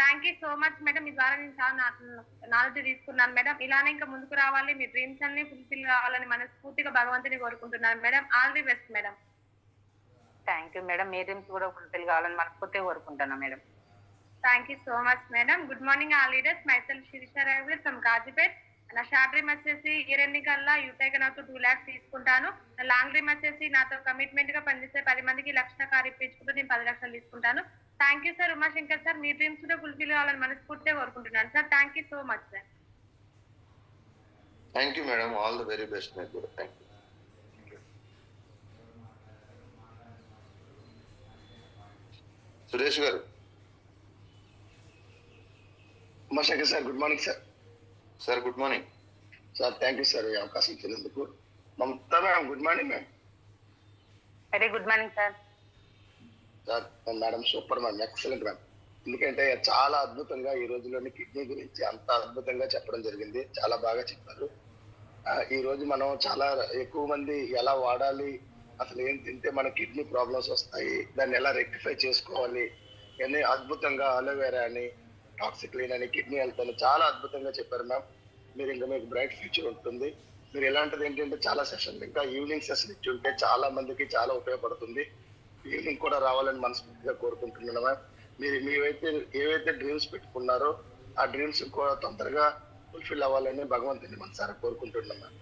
Thank you so much madam. మీ ద్వారా నేను చాలా నాలెడ్జ్ తీసుకున్నాను మేడం. ఇలానే ఇంకా ముందుకు రావాలి, మీ డ్రీమ్స్ అన్ని ఫుల్ఫిల్ కావాలని మనస్ఫూర్తిగా భగవంతుని కోరుకుంటున్నాను madam. All the best madam. Thank you madam. మీ డ్రీమ్స్ కూడా ఫుల్ఫిల్ కావాలని మనస్ఫూర్తిగా కోరుకుంటున్నాను madam. Thank you so much madam. Good morning all leaders. Myself Shirisha Rao from Kazipet. నా షార్ట్ డ్రీమ్ వచ్చేసి ఇయర్ ఎండింగ్ కల్లా యూటైక్ నాతో 2 lakhs తీసుకుంటాను. నా లాంగ్ డ్రీమ్ వచ్చేసి నాతో కమిట్మెంట్ గా పనిచేస్తే 10 మందికి 1 lakh కార్ ఇప్పించుకుంటూ నేను 10 lakhs తీసుకుంటాను. Thank you sir. Umashankar sir, మీ డ్రీమ్స్ కూడా ఫుల్ఫిల్ కావాలని మనస్ఫూర్తిగా కోరుకుంటున్నాను sir. Thank you so much sir. Thank you madam. All the very best మీకు కూడా. Thank you. సురేష్ గారు. Umashankar sir good morning sir. Sir good morning sir. Thank you sir ఈ అవకాశం ఇచ్చినందుకు. Mamata madam good morning ma'am. Very good morning sir. Sir madam super ma'am, excellent ma'am. ఎందుకంటే చాలా అద్భుతంగా ఈ రోజుల్లోని కిడ్నీ గురించి అంత అద్భుతంగా చెప్పడం జరిగింది. చాలా బాగా చెప్పారు. ఈ రోజు మనం చాలా ఎక్కువ మంది ఎలా వాడాలి, అసలు ఏం తింటే మన కిడ్నీ ప్రాబ్లమ్స్ వస్తాయి, దాన్ని ఎలా రెక్టిఫై చేసుకోవాలి, ఇవన్నీ అద్భుతంగా అలోవేరా అని, టాక్సిక్లీన్ అని, కిడ్నీ హెల్త్ అని చాలా అద్భుతంగా చెప్పారు మ్యామ్. మీరు ఇంకా మీకు బ్రైట్ ఫ్యూచర్ ఉంటుంది. మీరు ఎలాంటిది ఏంటంటే చాలా సెషన్ ఇంకా ఈవినింగ్ సెషన్ ఇచ్చి ఉంటే చాలా మందికి చాలా ఉపయోగపడుతుంది. ఈవినింగ్ కూడా రావాలని మనస్ఫూర్తిగా కోరుకుంటున్నాను మ్యామ్. మీరు ఏవైతే డ్రీమ్స్ పెట్టుకున్నారో ఆ డ్రీమ్స్ కూడా తొందరగా ఫుల్ఫిల్ అవ్వాలని భగవంతుని మనసారా కోరుకుంటున్నాను ma'am.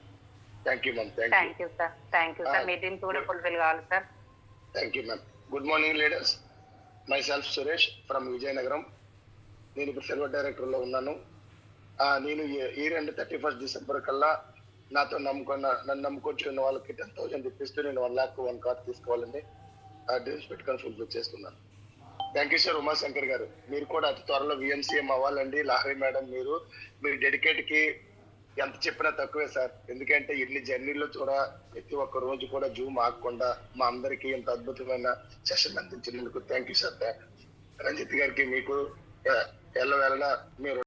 Thank you ma'am. Thank you sir. Thank you sir. మీ డ్రీమ్స్ కూడా ఫుల్ఫిల్ కావాలి sir. Thank you ma'am. Good morning leaders. My self Suresh from Vizianagaram. నేను ఇప్పుడు సిల్వర్ డైరెక్టర్లో ఉన్నాను. నేను ఈ 31 డిసెంబర్ కల్లా నన్ను నమ్ముకొచ్చుకున్న వాళ్ళకి 10,000 ఇప్పిస్తూ నేను 1 lakh 1 కార్ తీసుకోవాలని డ్రీమ్స్ పెట్టుకొని ఫుల్ఫిల్ చేస్తున్నాను. Thank you sir. ఉమాశంకర్ గారు, మీరు కూడా అతి త్వరలో VMCM అవ్వాలండి. లహరి మేడం, మీరు డెడికేట్ కి ఎంత చెప్పినా తక్కువే సార్. ఎందుకంటే ఇన్ని జర్నీలో కూడా ప్రతి ఒక్క రోజు కూడా జూమ్ ఆగకుండా మా అందరికీ ఇంత అద్భుతమైన సెషన్ అందించినందుకు థ్యాంక్ యూ సార్. రంజిత్ గారికి మీకు ఎల్లవేళలా మీరు